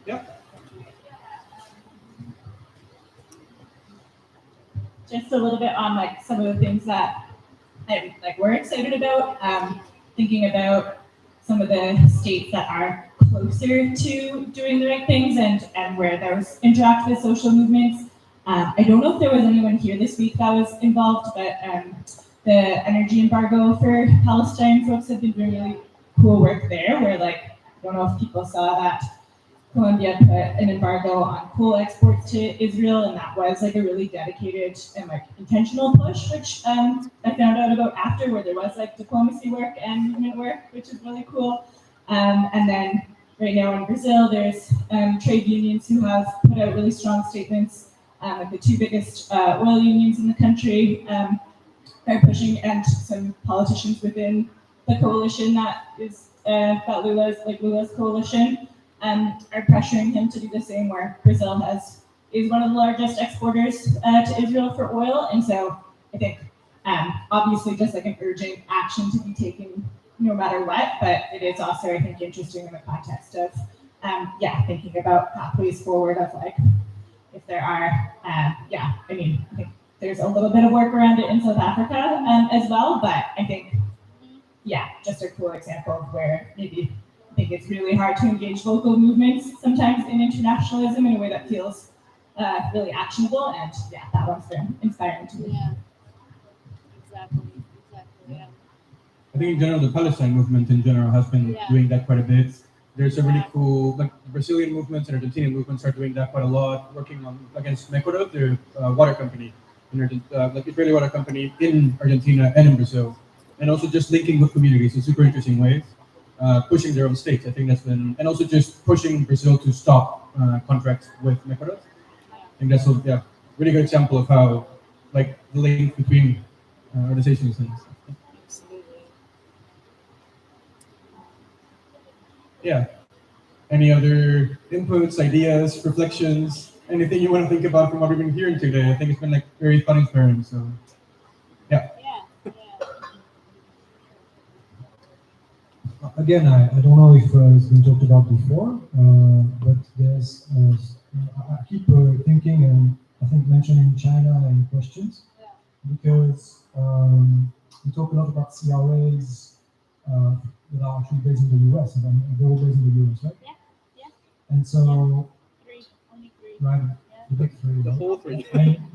Yeah. Just a little bit on like some of the things that we're excited about. Thinking about some of the states that are closer to doing the right things and where those interact with social movements. I don't know if there was anyone here this week that was involved, but the energy embargo for Palestine folks have been doing really cool work there. Where I don't know if people saw that Colombia put an embargo on coal exports to Israel, and that was like a really dedicated and like intentional push, which I found out about after, where there was like diplomacy work and movement work, which is really cool. And then right now in Brazil, there's trade unions who have put out really strong statements. Like the two biggest oil unions in the country are pushing, and some politicians within the coalition that is that Lula's coalition are pressuring him to do the same. Where Brazil is one of the largest exporters to Israel for oil, and so I think obviously just like an urgent action to be taken no matter what. But it is also I think interesting in the context of thinking about pathways forward of like if there are I mean I think there's a little bit of work around it in South Africa as well, but I think just a cool example of where maybe I think it's really hard to engage local movements sometimes in internationalism in a way that feels really actionable, and that one's been inspiring to me. Yeah. Exactly. Yeah. I think in general, the Palestine movement in general has been doing that quite a bit. There's a really cool, like Brazilian movements and Argentinian movements are doing that quite a lot, working on against Mecoro, the water company, like Israeli water company in Argentina and in Brazil, and also just linking with communities in super interesting ways, pushing their own states. I think that's been, and also just pushing Brazil to stop contracts with Mecoro. I think that's a really good example of how, like, the link between organizations and stuff. Absolutely. Yeah. Any other inputs, ideas, reflections, anything you want to think about from what we've been hearing today? I think it's been like very fun inspiring. So, yeah. Again, I don't know if it's been talked about before, but there's I keep thinking and I think mentioning China in questions because we talk a lot about CRAs that are actually based in the US, and they're all based in the US, right? Yeah. And so, Only three. right, the big three. The whole three.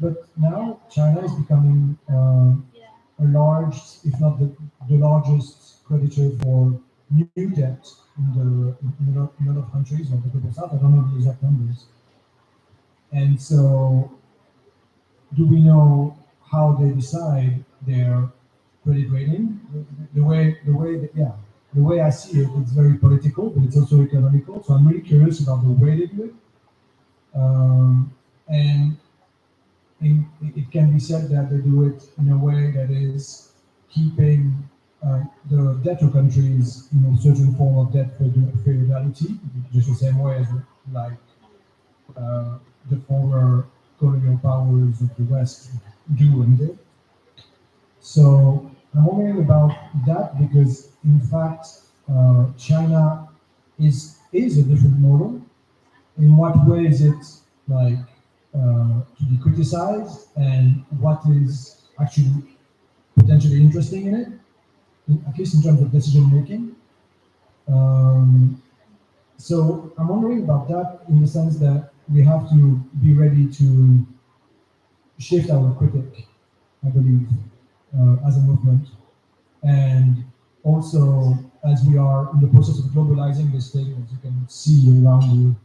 But now China is becoming a large, if not the largest creditor for new debt in a lot of countries of the global south. I don't know the exact numbers. And so, do we know how they decide their credit rating? The way I see it, it's very political, but it's also economical. So I'm really curious about the way they do it. And it can be said that they do it in a way that is keeping the debtor countries, certain form of debt feudality, just the same way as like the former colonial powers of the West do and did. So I'm wondering about that because, in fact, China is a different model. In what way is it like to be criticized, and what is actually potentially interesting in it, at least in terms of decision making? Um, so I'm wondering about that in the sense that we have to be ready to shift our critic, I believe, as a movement. And also, as we are in the process of globalizing this thing, as you can see around you,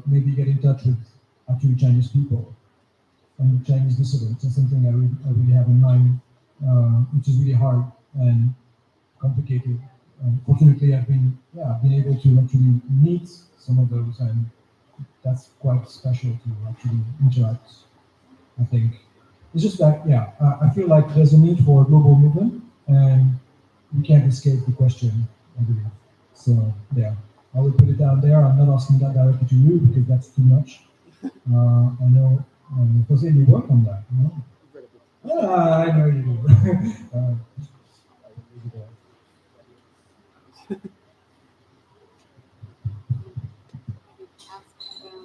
maybe get in touch with actually Chinese people and Chinese dissidents. That's something I really have in mind, which is really hard and complicated. And fortunately, I've been able to actually meet some of those, and that's quite special to actually interact. I think it's just that, I feel like there's a need for a global movement, and we can't escape the question, I believe. So, I would put it down there. I'm not asking that directly to you because that's too much. I know, Jose, you work on that, no? I know you do.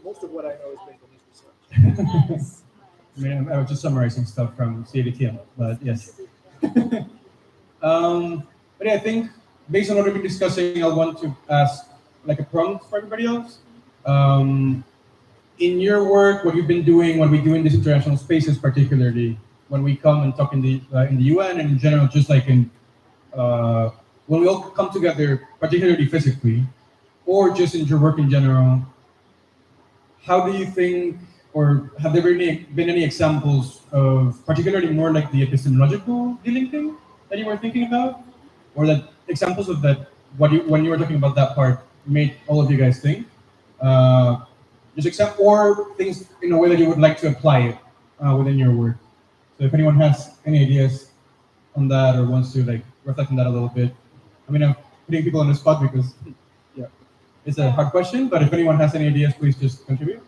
Most of what I know is based on his research. Nice. I mean, I was just summarizing stuff from CADTM, but yes. But yeah, I think based on what we've been discussing, I'll want to ask like a prompt for everybody else. In your work, what you've been doing, what we do in these international spaces, particularly when we come and talk in the UN and in general, just like in when we all come together, particularly physically, or just in your work in general, how do you think, or have there been any examples of particularly more like the epistemological dealing thing that you were thinking about, or that examples of that when you were talking about that part made all of you guys think? Just except or things in a way that you would like to apply it within your work. So if anyone has any ideas on that or wants to like reflect on that a little bit, I mean, I'm putting people on the spot because yeah, it's a hard question. But if anyone has any ideas, please just contribute.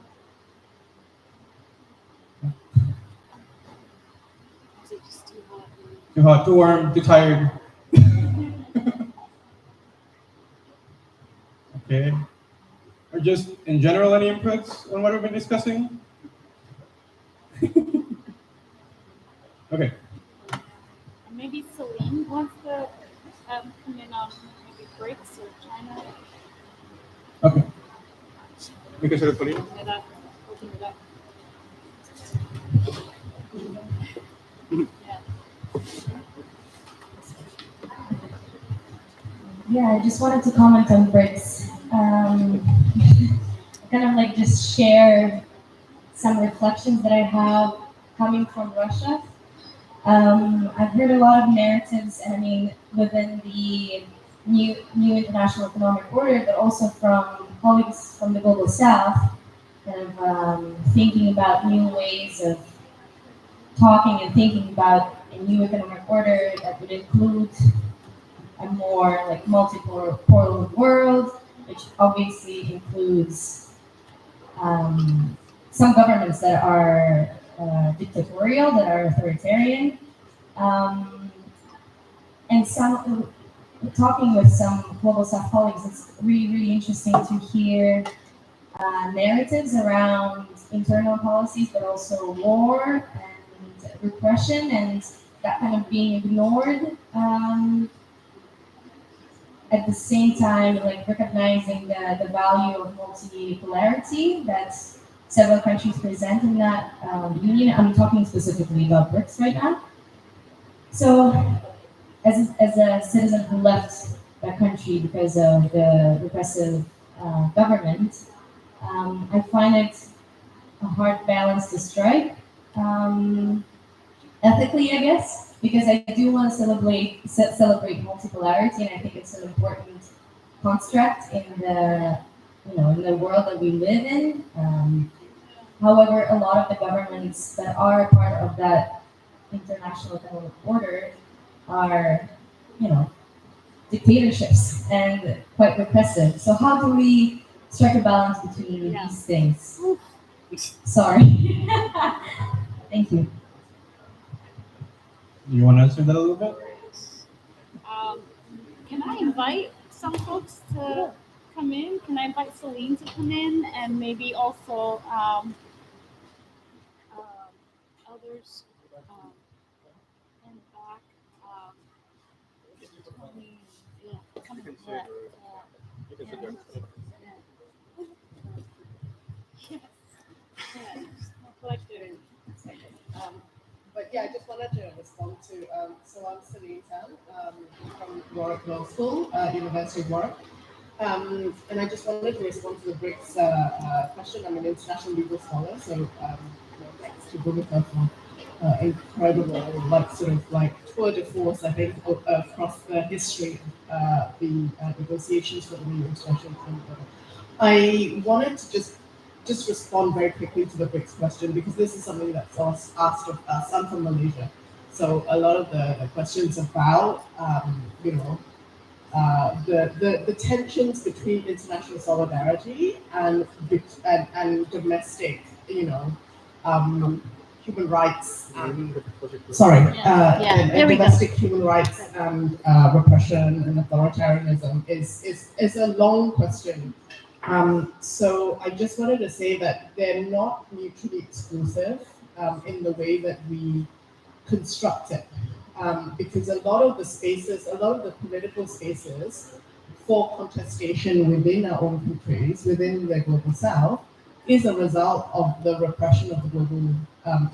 Is it just too hot? Too hot, too warm, too tired. Okay. Or just in general, any inputs on what we've been discussing? Okay. Maybe Celine wants to come in on maybe BRICS or China, Okay. Because of the Korean. and open it up. Yeah. Yeah, I just wanted to comment on BRICS. Kind of like just share some reflections that I have coming from Russia. I've heard a lot of narratives, and I mean, within the new international economic order, but also from colleagues from the global south, kind of thinking about new ways of talking and thinking about a new economic order that would include a more like multipolar world, which obviously includes some governments that are dictatorial, that are authoritarian, and some talking with some global South colleagues, it's really, really interesting to hear narratives around internal policies, but also war and repression, and that kind of being ignored. At the same time, like recognizing the value of multipolarity that several countries present in that union. I'm talking specifically about BRICS right now. So, as a citizen who left that country because of the repressive government, I find it a hard balance to strike. Ethically, I guess, because I do want to celebrate multipolarity, and I think it's an important construct in the in the world that we live in. However, a lot of the governments that are part of that international economic order are, you know, dictatorships and quite repressive. So how do we strike a balance between Yeah. these things? Sorry. Thank you. You want to answer that a little bit? Um, can I invite some folks to come in? Can I invite Celine to come in and maybe also others in the back? Tony, yeah, come in. Yeah, yeah, yeah. Yes. Yeah. Collective. But yeah, I just wanted to respond to, so I'm Celine Tan from Warwick Law School, University of Warwick. And I just wanted to respond to the BRICS question. I'm an international legal scholar, so thanks to Bhumika for incredible, like sort of like tour de force, I think, across the history of the negotiations for the new international framework. I wanted to just respond very quickly to the BRICS question because this is something that's asked of us. I'm from Malaysia, so a lot of the questions about the tensions between international solidarity and domestic, human rights. Sorry, and There we go. domestic human rights and repression and authoritarianism is a long question. So I just wanted to say that they're not mutually exclusive in the way that we construct it. Because a lot of the spaces, a lot of the political spaces for contestation within our own countries, within the global south, is a result of the repression of the global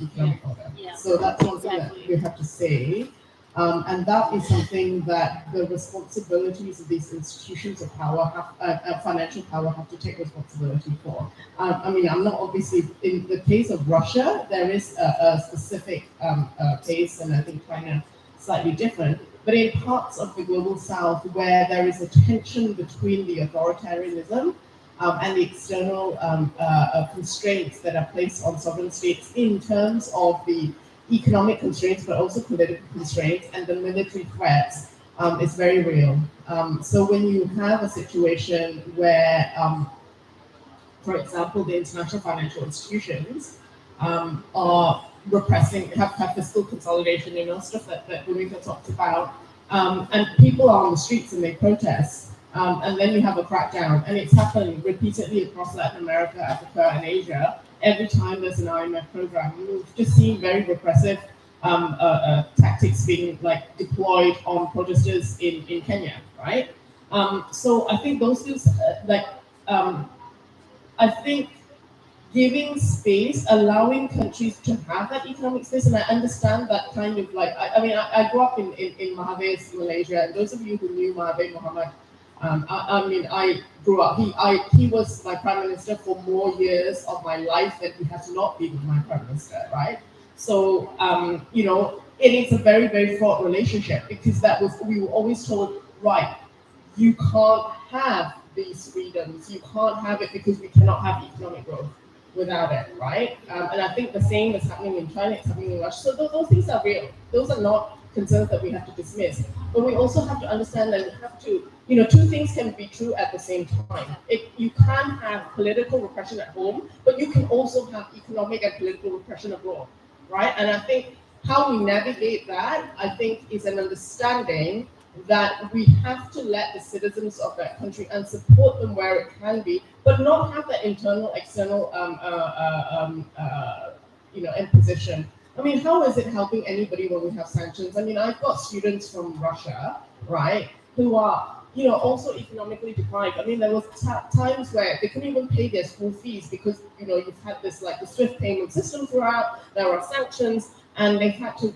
economic order. Yeah. So that's one thing that Exactly. we have to say. And that is something that the responsibilities of these institutions of power financial power have to take responsibility for. I mean, I'm not obviously, in the case of Russia, there is a specific case, and I think China slightly different. But in parts of the global south where there is a tension between the authoritarianism and the external constraints that are placed on sovereign states in terms of the economic constraints, but also political constraints and the military threats is very real. So when you have a situation where, for example, the international financial institutions are repressing, have fiscal consolidation, stuff that Bhumika talked about, and people are on the streets and they protest, and then you have a crackdown, and it's happened repeatedly across Latin America, Africa, and Asia. Every time there's an IMF program, you've just seen very repressive tactics being like deployed on protesters in Kenya, right? So I think those things, I think giving space, allowing countries to have that economic space, and I understand that kind of like, I grew up in Mahathir's Malaysia, and those of you who knew Mahathir Mohamad, I grew up, he was my prime minister for more years of my life than he has not been my prime minister, right? So, and it's a very, very fraught relationship because we were always told, right, you can't have these freedoms, you can't have it because we cannot have economic growth without it, right? And I think the same is happening in China, it's happening in Russia. So those things are real. Those are not concerns that we have to dismiss. But we also have to understand that we have to, two things can be true at the same time. You can have political repression at home, but you can also have economic and political repression abroad, right? And I think how we navigate that, I think, is an understanding that we have to let the citizens of that country and support them where it can be, but not have that internal, external, imposition. I mean, how is it helping anybody when we have sanctions? I mean, I've got students from Russia, right, who are, also economically deprived. I mean, there was times where they couldn't even pay their school fees because, you've had this, like, the SWIFT payment system throughout, there are sanctions, and they've had to,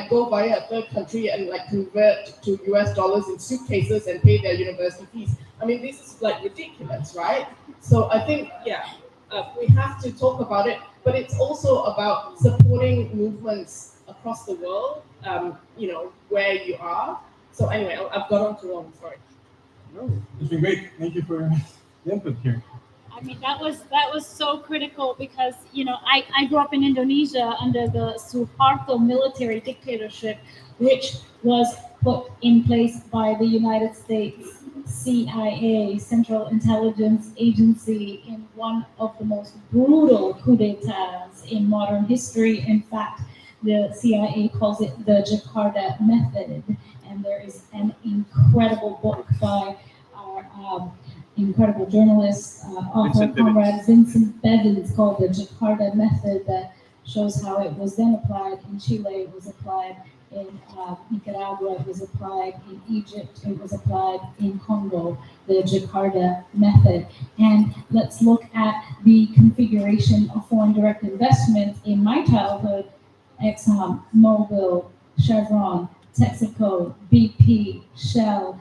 go via a third country and like convert to US dollars in suitcases and pay their university fees. I mean, this is like ridiculous, right? So I think, we have to talk about it, but it's also about supporting movements across the world, where you are. So anyway, I've gone on too long, sorry. No, it's been great. Thank you for the input here. mean, that was so critical because I grew up in Indonesia under the Suharto military dictatorship, which was put in place by the United States CIA, Central Intelligence Agency, in one of the most brutal coup d'états in modern history. In fact, the CIA calls it the Jakarta Method, and there is an incredible book by our incredible journalist, author, Vincent comrade Vincent Bevins, called the Jakarta Method, that shows how it was then applied in Chile, it was applied in Nicaragua, it was applied in Egypt, it was applied in Congo, the Jakarta Method. And let's look at the configuration of foreign direct investment in my childhood. Exxon, Mobil, Chevron, Texaco, BP, Shell,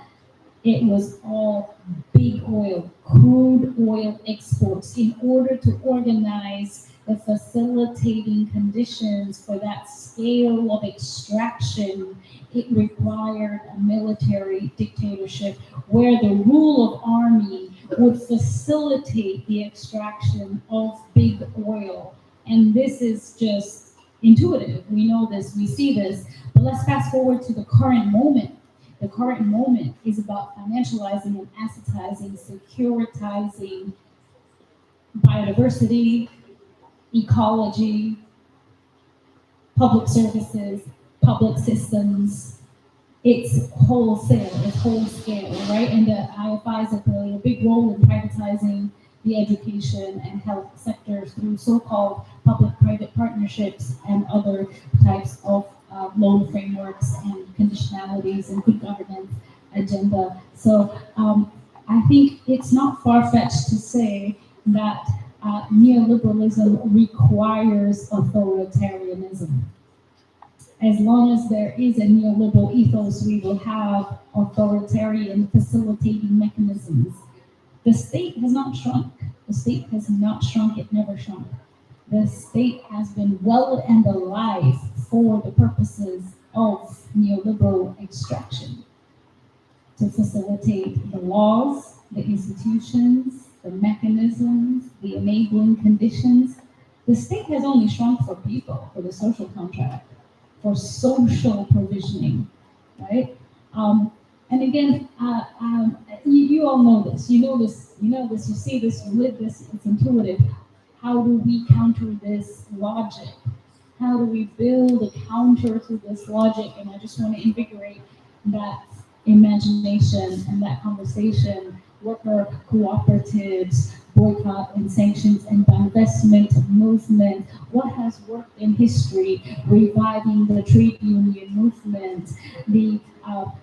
it was all big oil, crude oil exports. In order to organize the facilitating conditions for that scale of extraction, it required a military dictatorship where the rule of army would facilitate the extraction of big oil. And this is just intuitive. We know this, we see this. But let's fast forward to the current moment. The current moment is about financializing and assetizing, securitizing biodiversity, ecology, public services, public systems. It's wholesale, it's whole scale, right? And the IFIs have played a big role in privatizing the education and health sectors through so-called public-private partnerships and other types of loan frameworks and conditionalities and good governance agenda. So I think it's not far-fetched to say that neoliberalism requires authoritarianism. As long as there is a neoliberal ethos, we will have authoritarian facilitating mechanisms. The state has not shrunk. The state has not shrunk. It never shrunk. The state has been well and alive for the purposes of neoliberal extraction, to facilitate the laws, the institutions, the mechanisms, the enabling conditions. The state has only shrunk for people, for the social contract, for social provisioning, right? And again, you all know this. You know this. You know this. You see this. You live this. It's intuitive. How do we counter this logic? How do we build a counter to this logic? And I just want to invigorate that imagination and that conversation. Worker cooperatives, boycott and sanctions and divestment movement. What has worked in history? Reviving the trade union movement, the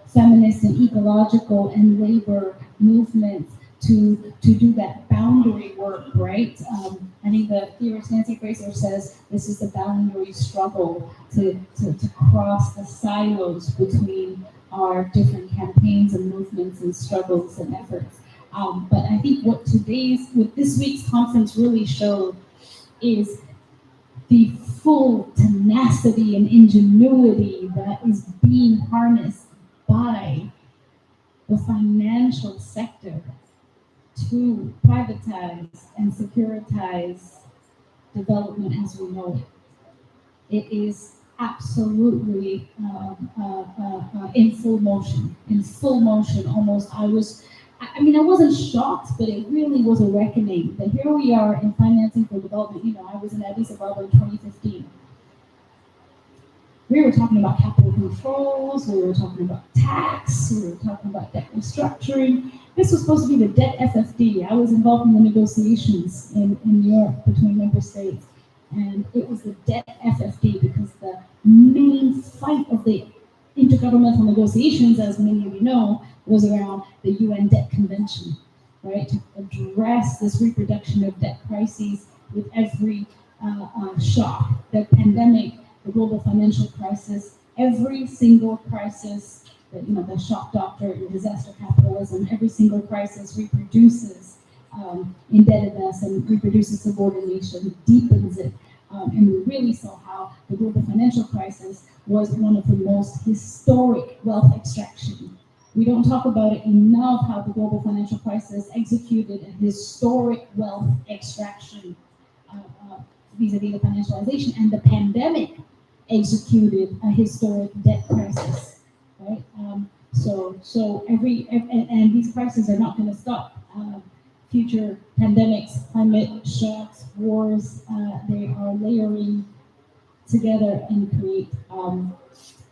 feminist and ecological and labor movements to do that boundary work, right? I think the theorist Nancy Fraser says this is the boundary struggle to cross the silos between our different campaigns and movements and struggles and efforts. But I think what this week's conference really showed is the full tenacity and ingenuity that is being harnessed by the financial sector to privatize and securitize development as we know it. It is absolutely in full motion, almost. I wasn't shocked, but it really was a reckoning that here we are in financing for development. I was in Addis Ababa in 2015. We were talking about capital controls, we were talking about tax, we were talking about debt restructuring. This was supposed to be the debt FFD. I was involved in the negotiations in New York between member states. And it was the debt FFD because the main fight of the intergovernmental negotiations, as many of you know, was around the UN Debt Convention, right? To address this reproduction of debt crises with every shock, the pandemic, the global financial crisis, every single crisis, the shock doctrine, the disaster capitalism, every single crisis reproduces indebtedness and reproduces subordination, deepens it. And we really saw how the global financial crisis was one of the most historic wealth extraction We don't talk about it enough how the global financial crisis executed a historic wealth extraction vis-a-vis the financialization, and the pandemic executed a historic debt crisis, right? And these crises are not going to stop. Future pandemics, climate shocks, wars, they are layering together and create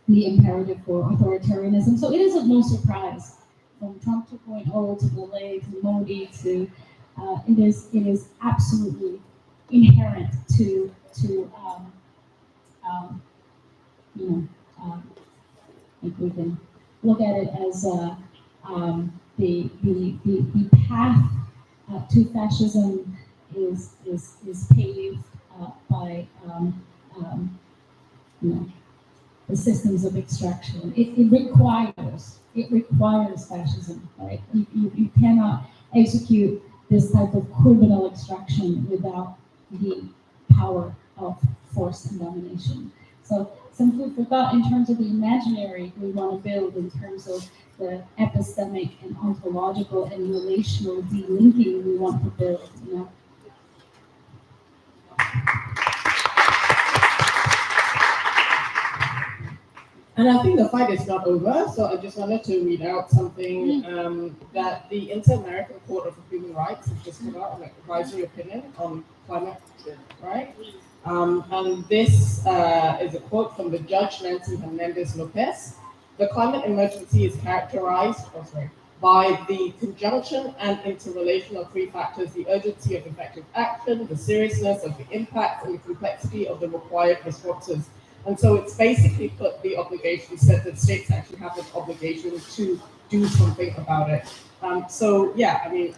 the imperative for authoritarianism. So it isn't no surprise from Trump 2.0 to Delay to Modi to it is absolutely inherent to um, you know if we can look at it as the path to fascism is paved by you know the systems of extraction. It requires fascism, right? You cannot execute this type of criminal extraction without the power of force and domination. So some food for thought in terms of the imaginary we want to build, in terms of the epistemic and ontological and relational delinking we want to build, you know. And I think the fight is not over, so I just wanted to read out something that the Inter-American Court of Human Rights has just put out, an advisory opinion on climate, right? And this is a quote from the Judge Nancy Hernandez Lopez. The climate emergency is characterized by the conjunction and interrelation of three factors: the urgency of effective action, the seriousness of the impact, and the complexity of the required responses. And so it's basically put the obligation, said that states actually have an obligation to do something about it. So yeah, I mean,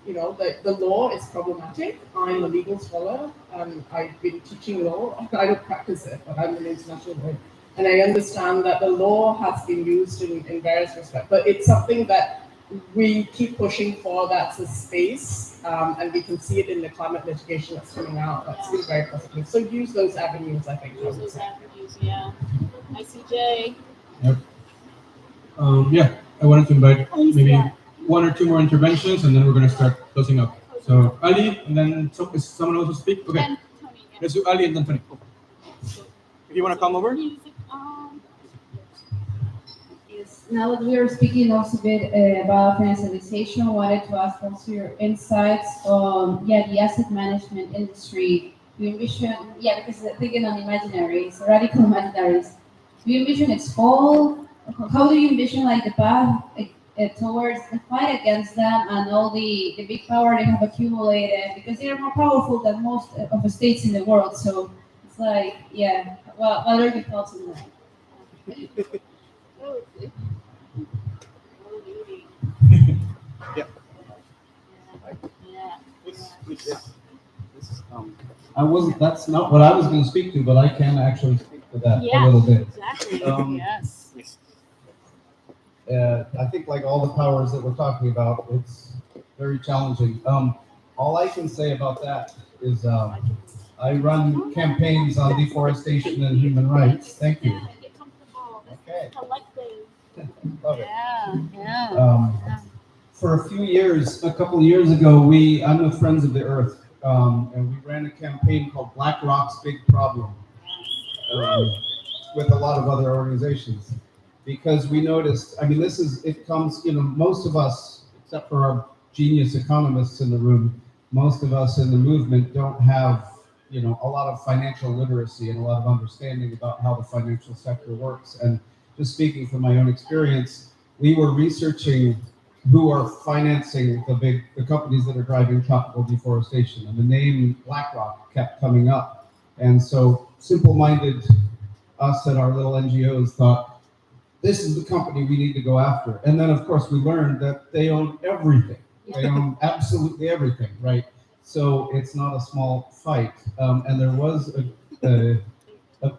the law is problematic. I'm a legal scholar. I've been teaching law. I don't practice it, but I'm an international lawyer. And I understand that the law has been used in various respects, but it's something that we keep pushing for. That's a space, and we can see it in the climate litigation that's coming out. That's been very positive. So use those avenues, I think. Use those avenues, yeah. ICJ. Yep. Yeah, I wanted to invite maybe one or two more interventions, and then we're going to start closing up. So Ali, and then is someone else to speak? Okay. And Tony, yeah. Let's do Ali and then Tony. If you want to come over. Yes. Now that we are speaking also a bit about financialization, I wanted to ask also your insights on the asset management industry. Do you envision, because thinking on imaginaries, radical imaginaries, do you envision its fall? How do you envision like the path towards the fight against them and all the big power they have accumulated, because they are more powerful than most of the states in the world? So it's like, what are your thoughts on that? Yeah. Yeah. That's not what I was going to speak to, but I can actually speak to that a little bit. Exactly. Yes. I think like all the powers that we're talking about, it's very challenging. All I can say about that is I run campaigns on deforestation and human rights. Thank you. Get comfortable. Okay. Collective. Love it. Yeah. For a couple of years ago, I'm with Friends of the Earth, and we ran a campaign called Black Rock's Big Problem with a lot of other organizations, because we noticed, most of us, except for our genius economists in the room, most of us in the movement don't have, a lot of financial literacy and a lot of understanding about how the financial sector works. And just speaking from my own experience, we were researching who are financing the companies that are driving tropical deforestation, and the name BlackRock kept coming up. And so simple-minded us at our little NGOs thought, this is the company we need to go after. And then of course we learned that they own everything. They own absolutely everything, right? So it's not a small fight. And there was a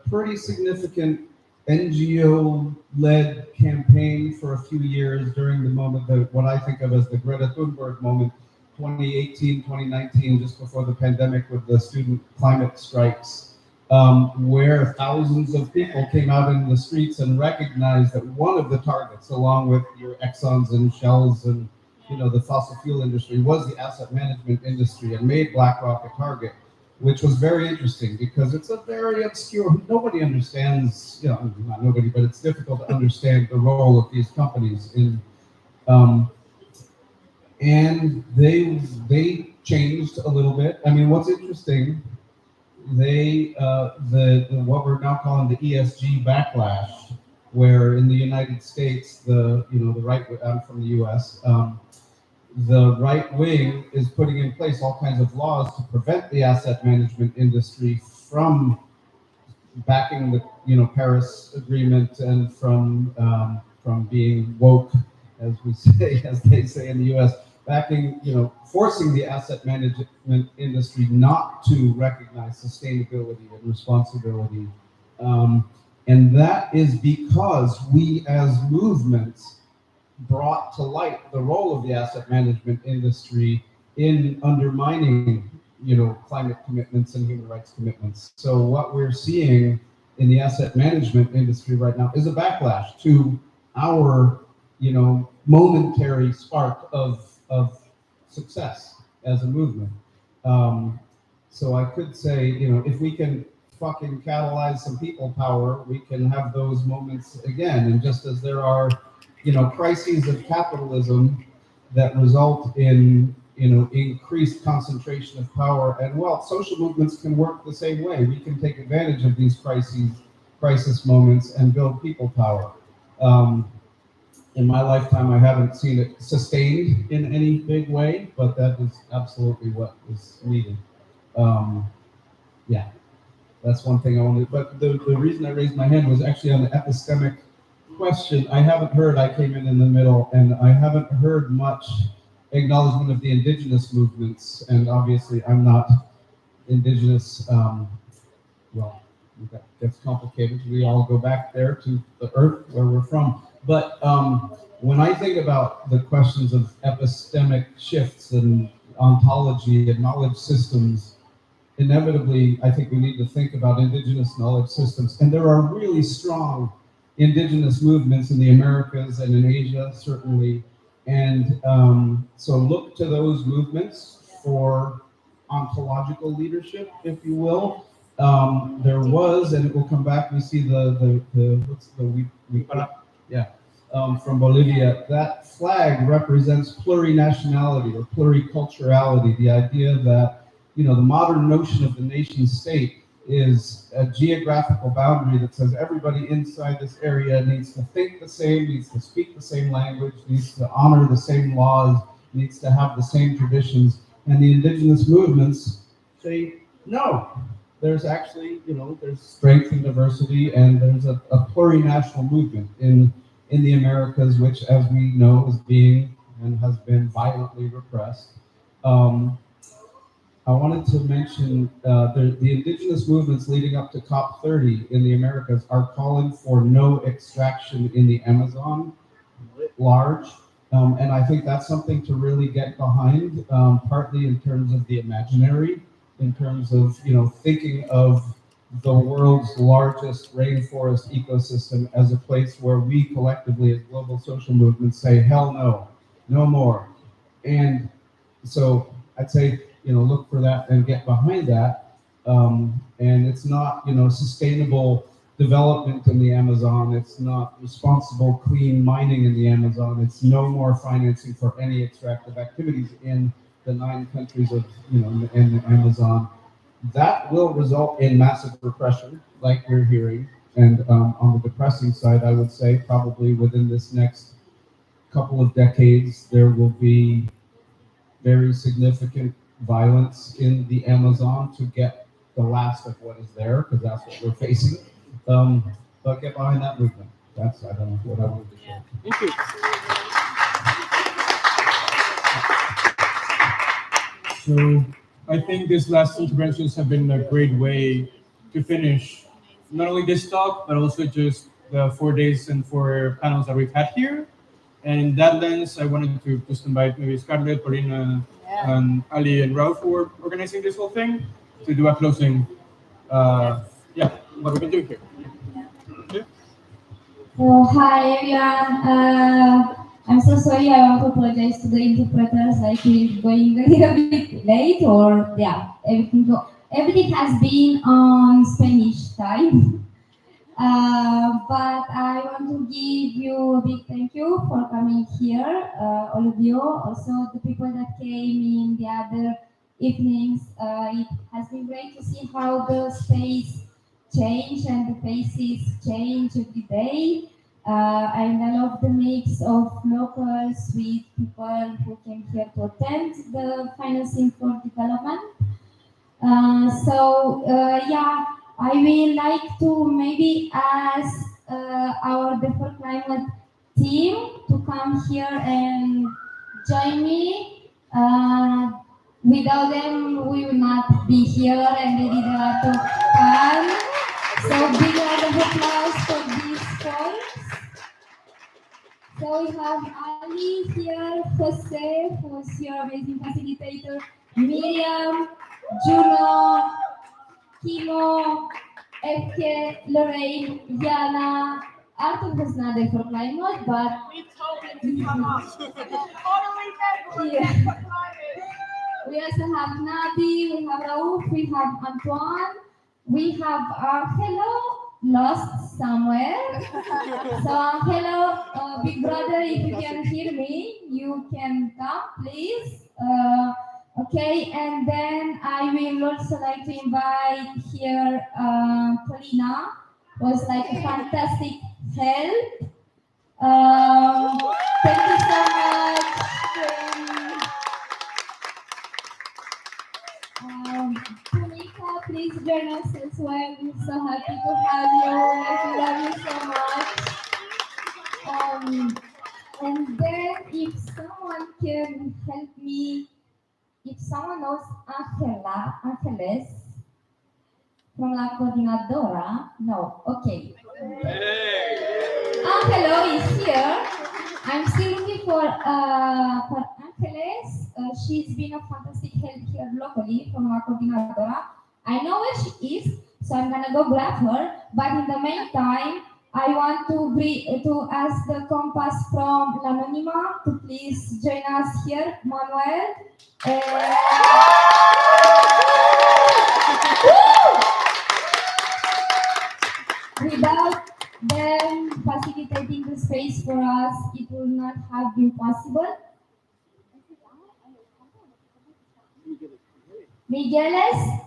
pretty significant NGO-led campaign for a few years during the moment, what I think of as the Greta Thunberg moment, 2018, 2019, just before the pandemic with the student climate strikes. where thousands of people came out in the streets and recognized that one of the targets, along with your Exxons and Shells and the fossil fuel industry, was the asset management industry, and made BlackRock a target, which was very interesting because it's a very obscure. Nobody understands, not nobody, but it's difficult to understand the role of these companies in. And they changed a little bit. I mean, what's interesting, the what we're now calling the ESG backlash, where in the United States the right, I'm from the U.S. The right wing is putting in place all kinds of laws to prevent the asset management industry from backing the Paris Agreement and from being woke, as we say, as they say in the U.S., backing, forcing the asset management industry not to recognize sustainability and responsibility. And that is because we as movements brought to light the role of the asset management industry in undermining, climate commitments and human rights commitments. So what we're seeing in the asset management industry right now is a backlash to our, momentary spark of success as a movement. So I could say, if we can fucking catalyze some people power, we can have those moments again. And just as there are, crises of capitalism that result in, increased concentration of power and wealth, social movements can work the same way. We can take advantage of these crisis moments and build people power. In my lifetime, I haven't seen it sustained in any big way, but that is absolutely what is needed. Yeah, that's one thing I wanted. But the reason I raised my hand was actually on the epistemic question. I haven't heard, I came in the middle, and I haven't heard much acknowledgement of the indigenous movements. And obviously, I'm not indigenous. Well, that gets complicated. We all go back there to the earth where we're from. But when I think about the questions of epistemic shifts and ontology and knowledge systems, inevitably, I think we need to think about indigenous knowledge systems. And there are really strong indigenous movements in the Americas and in Asia, certainly. And so look to those movements for ontological leadership, if you will. There was, and it will come back, we see from Bolivia. That flag represents plurinationality or pluriculturality, the idea that, the modern notion of the nation state is a geographical boundary that says everybody inside this area needs to think the same, needs to speak the same language, needs to honor the same laws, needs to have the same traditions. And the indigenous movements say, no, there's actually, there's strength and diversity, and there's a plurinational movement in the Americas, which, as we know, is being and has been violently repressed. I wanted to mention the indigenous movements leading up to COP30 in the Americas are calling for no extraction in the Amazon large. And I think that's something to really get behind, partly in terms of the imaginary, in terms of, thinking of the world's largest rainforest ecosystem as a place where we collectively as global social movements say, hell no, no more. And so I'd say, look for that and get behind that. And it's not, sustainable development in the Amazon. It's not responsible, clean mining in the Amazon. It's no more financing for any extractive activities in the 9 countries of, in the Amazon. That will result in massive repression, like we're hearing. And on the depressing side, I would say probably within this next couple of decades, there will be very significant violence in the Amazon to get the last of what is there, because that's what we're facing. But get behind that movement. That's, I don't know what I wanted to share. Thank you. So I think these last interventions have been a great way to finish not only this talk, but also just the 4 days and 4 panels that we've had here. And in that lens, I wanted to just invite maybe Scarlett, Paulina, and Ali and Ralph, who are organizing this whole thing, to do a closing what we've been doing here. So, hi everyone. I'm so sorry. I want to apologize to the interpreters. Like we're going a little bit late, or yeah, everything has been on Spanish time. But I want to give you a big thank you for coming here, all of you. Also, the people that came in the other evenings. It has been great to see how the space change and the faces change every day. And I love the mix of locals with people who came here to attend the financing for development. Yeah, I will like to maybe ask our Before Climate team to come here and join me. Without them, we will not be here, and they did a lot of fun. So big round of applause for these folks. So we have Ali here, Jose, who's your amazing facilitator, Miriam, Juno, Kimo, Efke, Lorraine, Yana. Arthur was not there for climate, but yeah. We also have Nabi, we have Raouf, we have Antoine, we have Angelo, lost somewhere. So Angelo, big brother, if you can hear me, you can come, please. Okay, and then I will also like to invite here Polina, was like a fantastic help. Thank you so much. Bhumika, please join us as well. We're so happy to have you. Like, we love you so much. And then if someone can help me, if someone knows Angeles from La Coordinadora, no, okay. Angelo is here. I'm still looking for Angeles. She's been a fantastic help here locally from La Coordinadora. I know where she is, so I'm gonna go grab her. But in the meantime, I want to ask the Compass from L'Anonima to please join us here, Manuel. Without them facilitating the space for us, it would not have been possible. Migueles,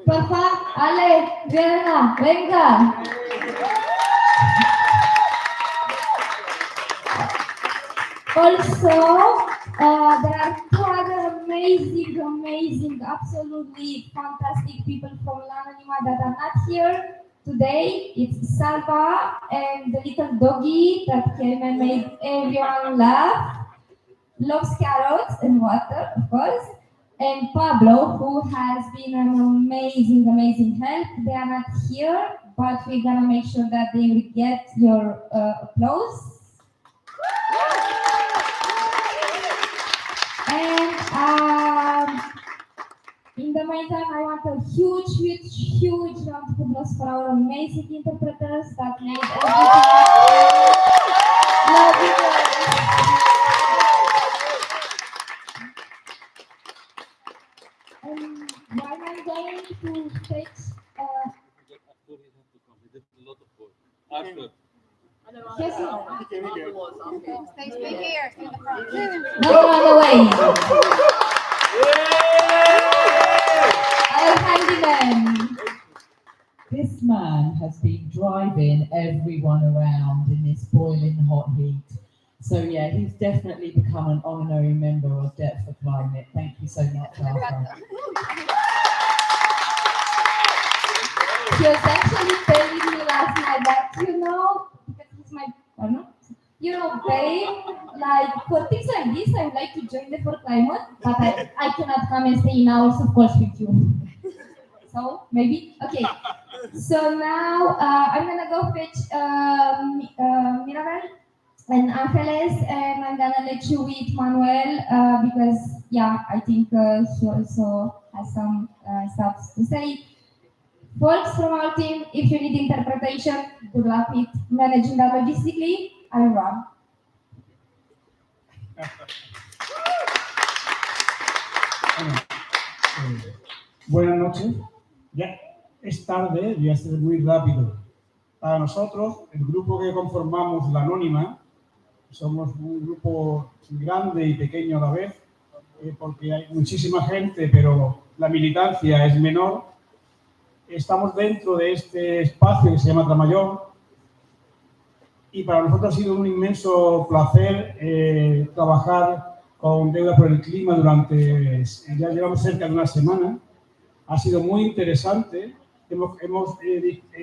porfa, Ale, venga. Also, there are two other amazing, absolutely fantastic people from L'Anonima that are not here today. It's Salva and the little doggy that came and made everyone laugh. Loves carrots and water, of course. And Pablo, who has been an amazing help. They are not here, but we're gonna make sure that they will get your applause. And in the meantime, I want a huge round of applause for our amazing interpreters that made everything. Love you guys. And while I'm going to fetch, yes, Stay here, stay in the front. don't run away. I'll hand it in. This man has been driving everyone around in this boiling hot heat. So yeah, he's definitely become an honorary member of Debt for Climate. Thank you so much, Arthur. He was actually telling me last night that, because he's my partner, babe, like for things like this, I would like to join the For Climate, but I cannot come and stay in hours, of course, with you. So maybe, okay. So now I'm gonna go fetch Mirabel and Angeles, and I'm gonna let you with Manuel because I think he also has some stuff to say. Folks from our team, if you need interpretation, good luck with managing that logistically. I run. Buenas noches. Ya es tarde, voy a ser muy rápido. Para nosotros, el grupo que conformamos la Anónima, somos un grupo grande y pequeño a la vez, porque hay muchísima gente, pero la militancia es menor. Estamos dentro de este espacio que se llama Tramayor y para nosotros ha sido un inmenso placer trabajar con Deuda por el Clima durante, ya llevamos cerca de una semana. Ha sido muy interesante.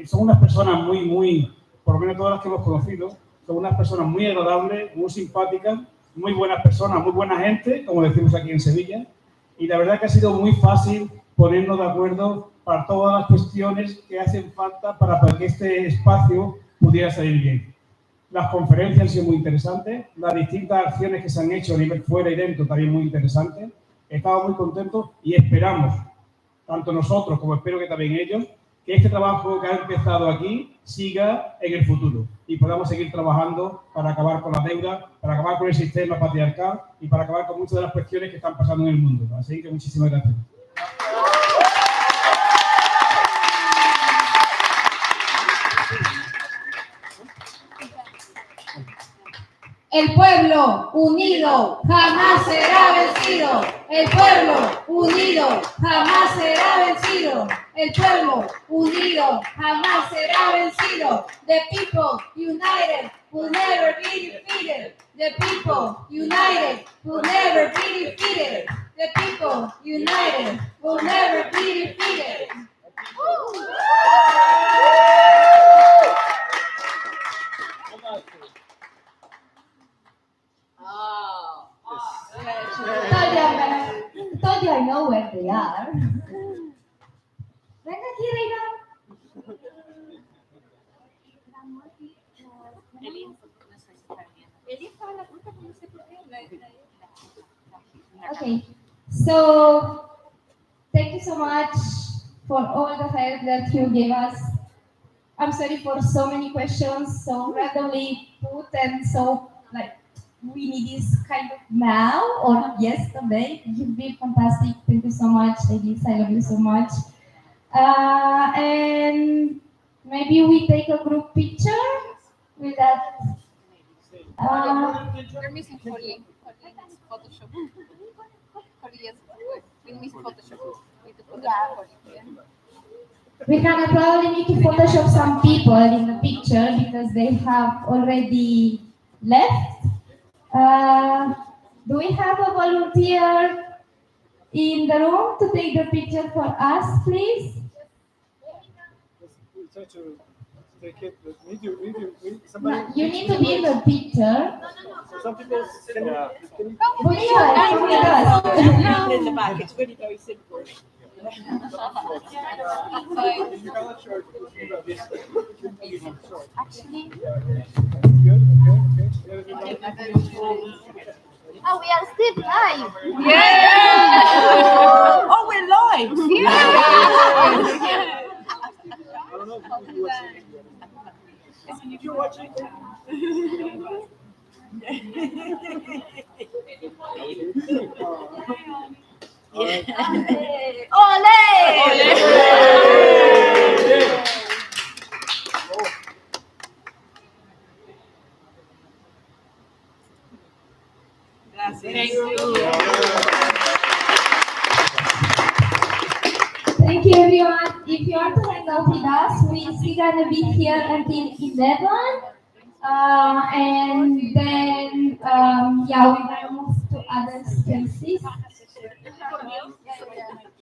Son unas personas muy, por lo menos todas las que hemos conocido, son unas personas muy agradables, muy simpáticas, muy buenas personas, muy buena gente, como decimos aquí en Sevilla. Y la verdad que ha sido muy fácil ponernos de acuerdo para todas las cuestiones que hacen falta para que este espacio pudiera salir bien. Las conferencias han sido muy interesantes, las distintas acciones que se han hecho a nivel fuera y dentro también muy interesantes. Estamos muy contentos y esperamos, tanto nosotros como espero que también ellos, que este trabajo que ha empezado aquí siga en el futuro y podamos seguir trabajando para acabar con la deuda, para acabar con el sistema patriarcal y para acabar con muchas de las cuestiones que están pasando en el mundo. Así que muchísimas gracias. El pueblo unido jamás será vencido. El pueblo unido jamás será vencido. El pueblo unido jamás será vencido. The people united will never be defeated. The people united will never be defeated. The people united will never be defeated. Told you I know where they are. Venga aquí, Reina. Okay, so thank you so much for all the help that you gave us. I'm sorry for so many questions, so randomly put and so like we need this kind of now or yesterday. You've been fantastic. Thank you so much, ladies. I love you so much. And maybe we take a group picture with that. You're missing Holly. Photoshop. Holly, yes. We miss Photoshop. We need to Photoshop Holly. Yeah. We can probably need to Photoshop some people in the picture because they have already left. Do we have a volunteer in the room to take the picture for us, please? Try to take it, but somebody. No, you need to be in the picture. Some people can you In the back, it's really very simple. Actually, oh, we are still live. yeah. Oh, we're live. Yeah. I don't know if you're watching. Thank you, everyone. If you want to hang out with us, we're still gonna be here until 11. And then, yeah, we're gonna move to other spaces.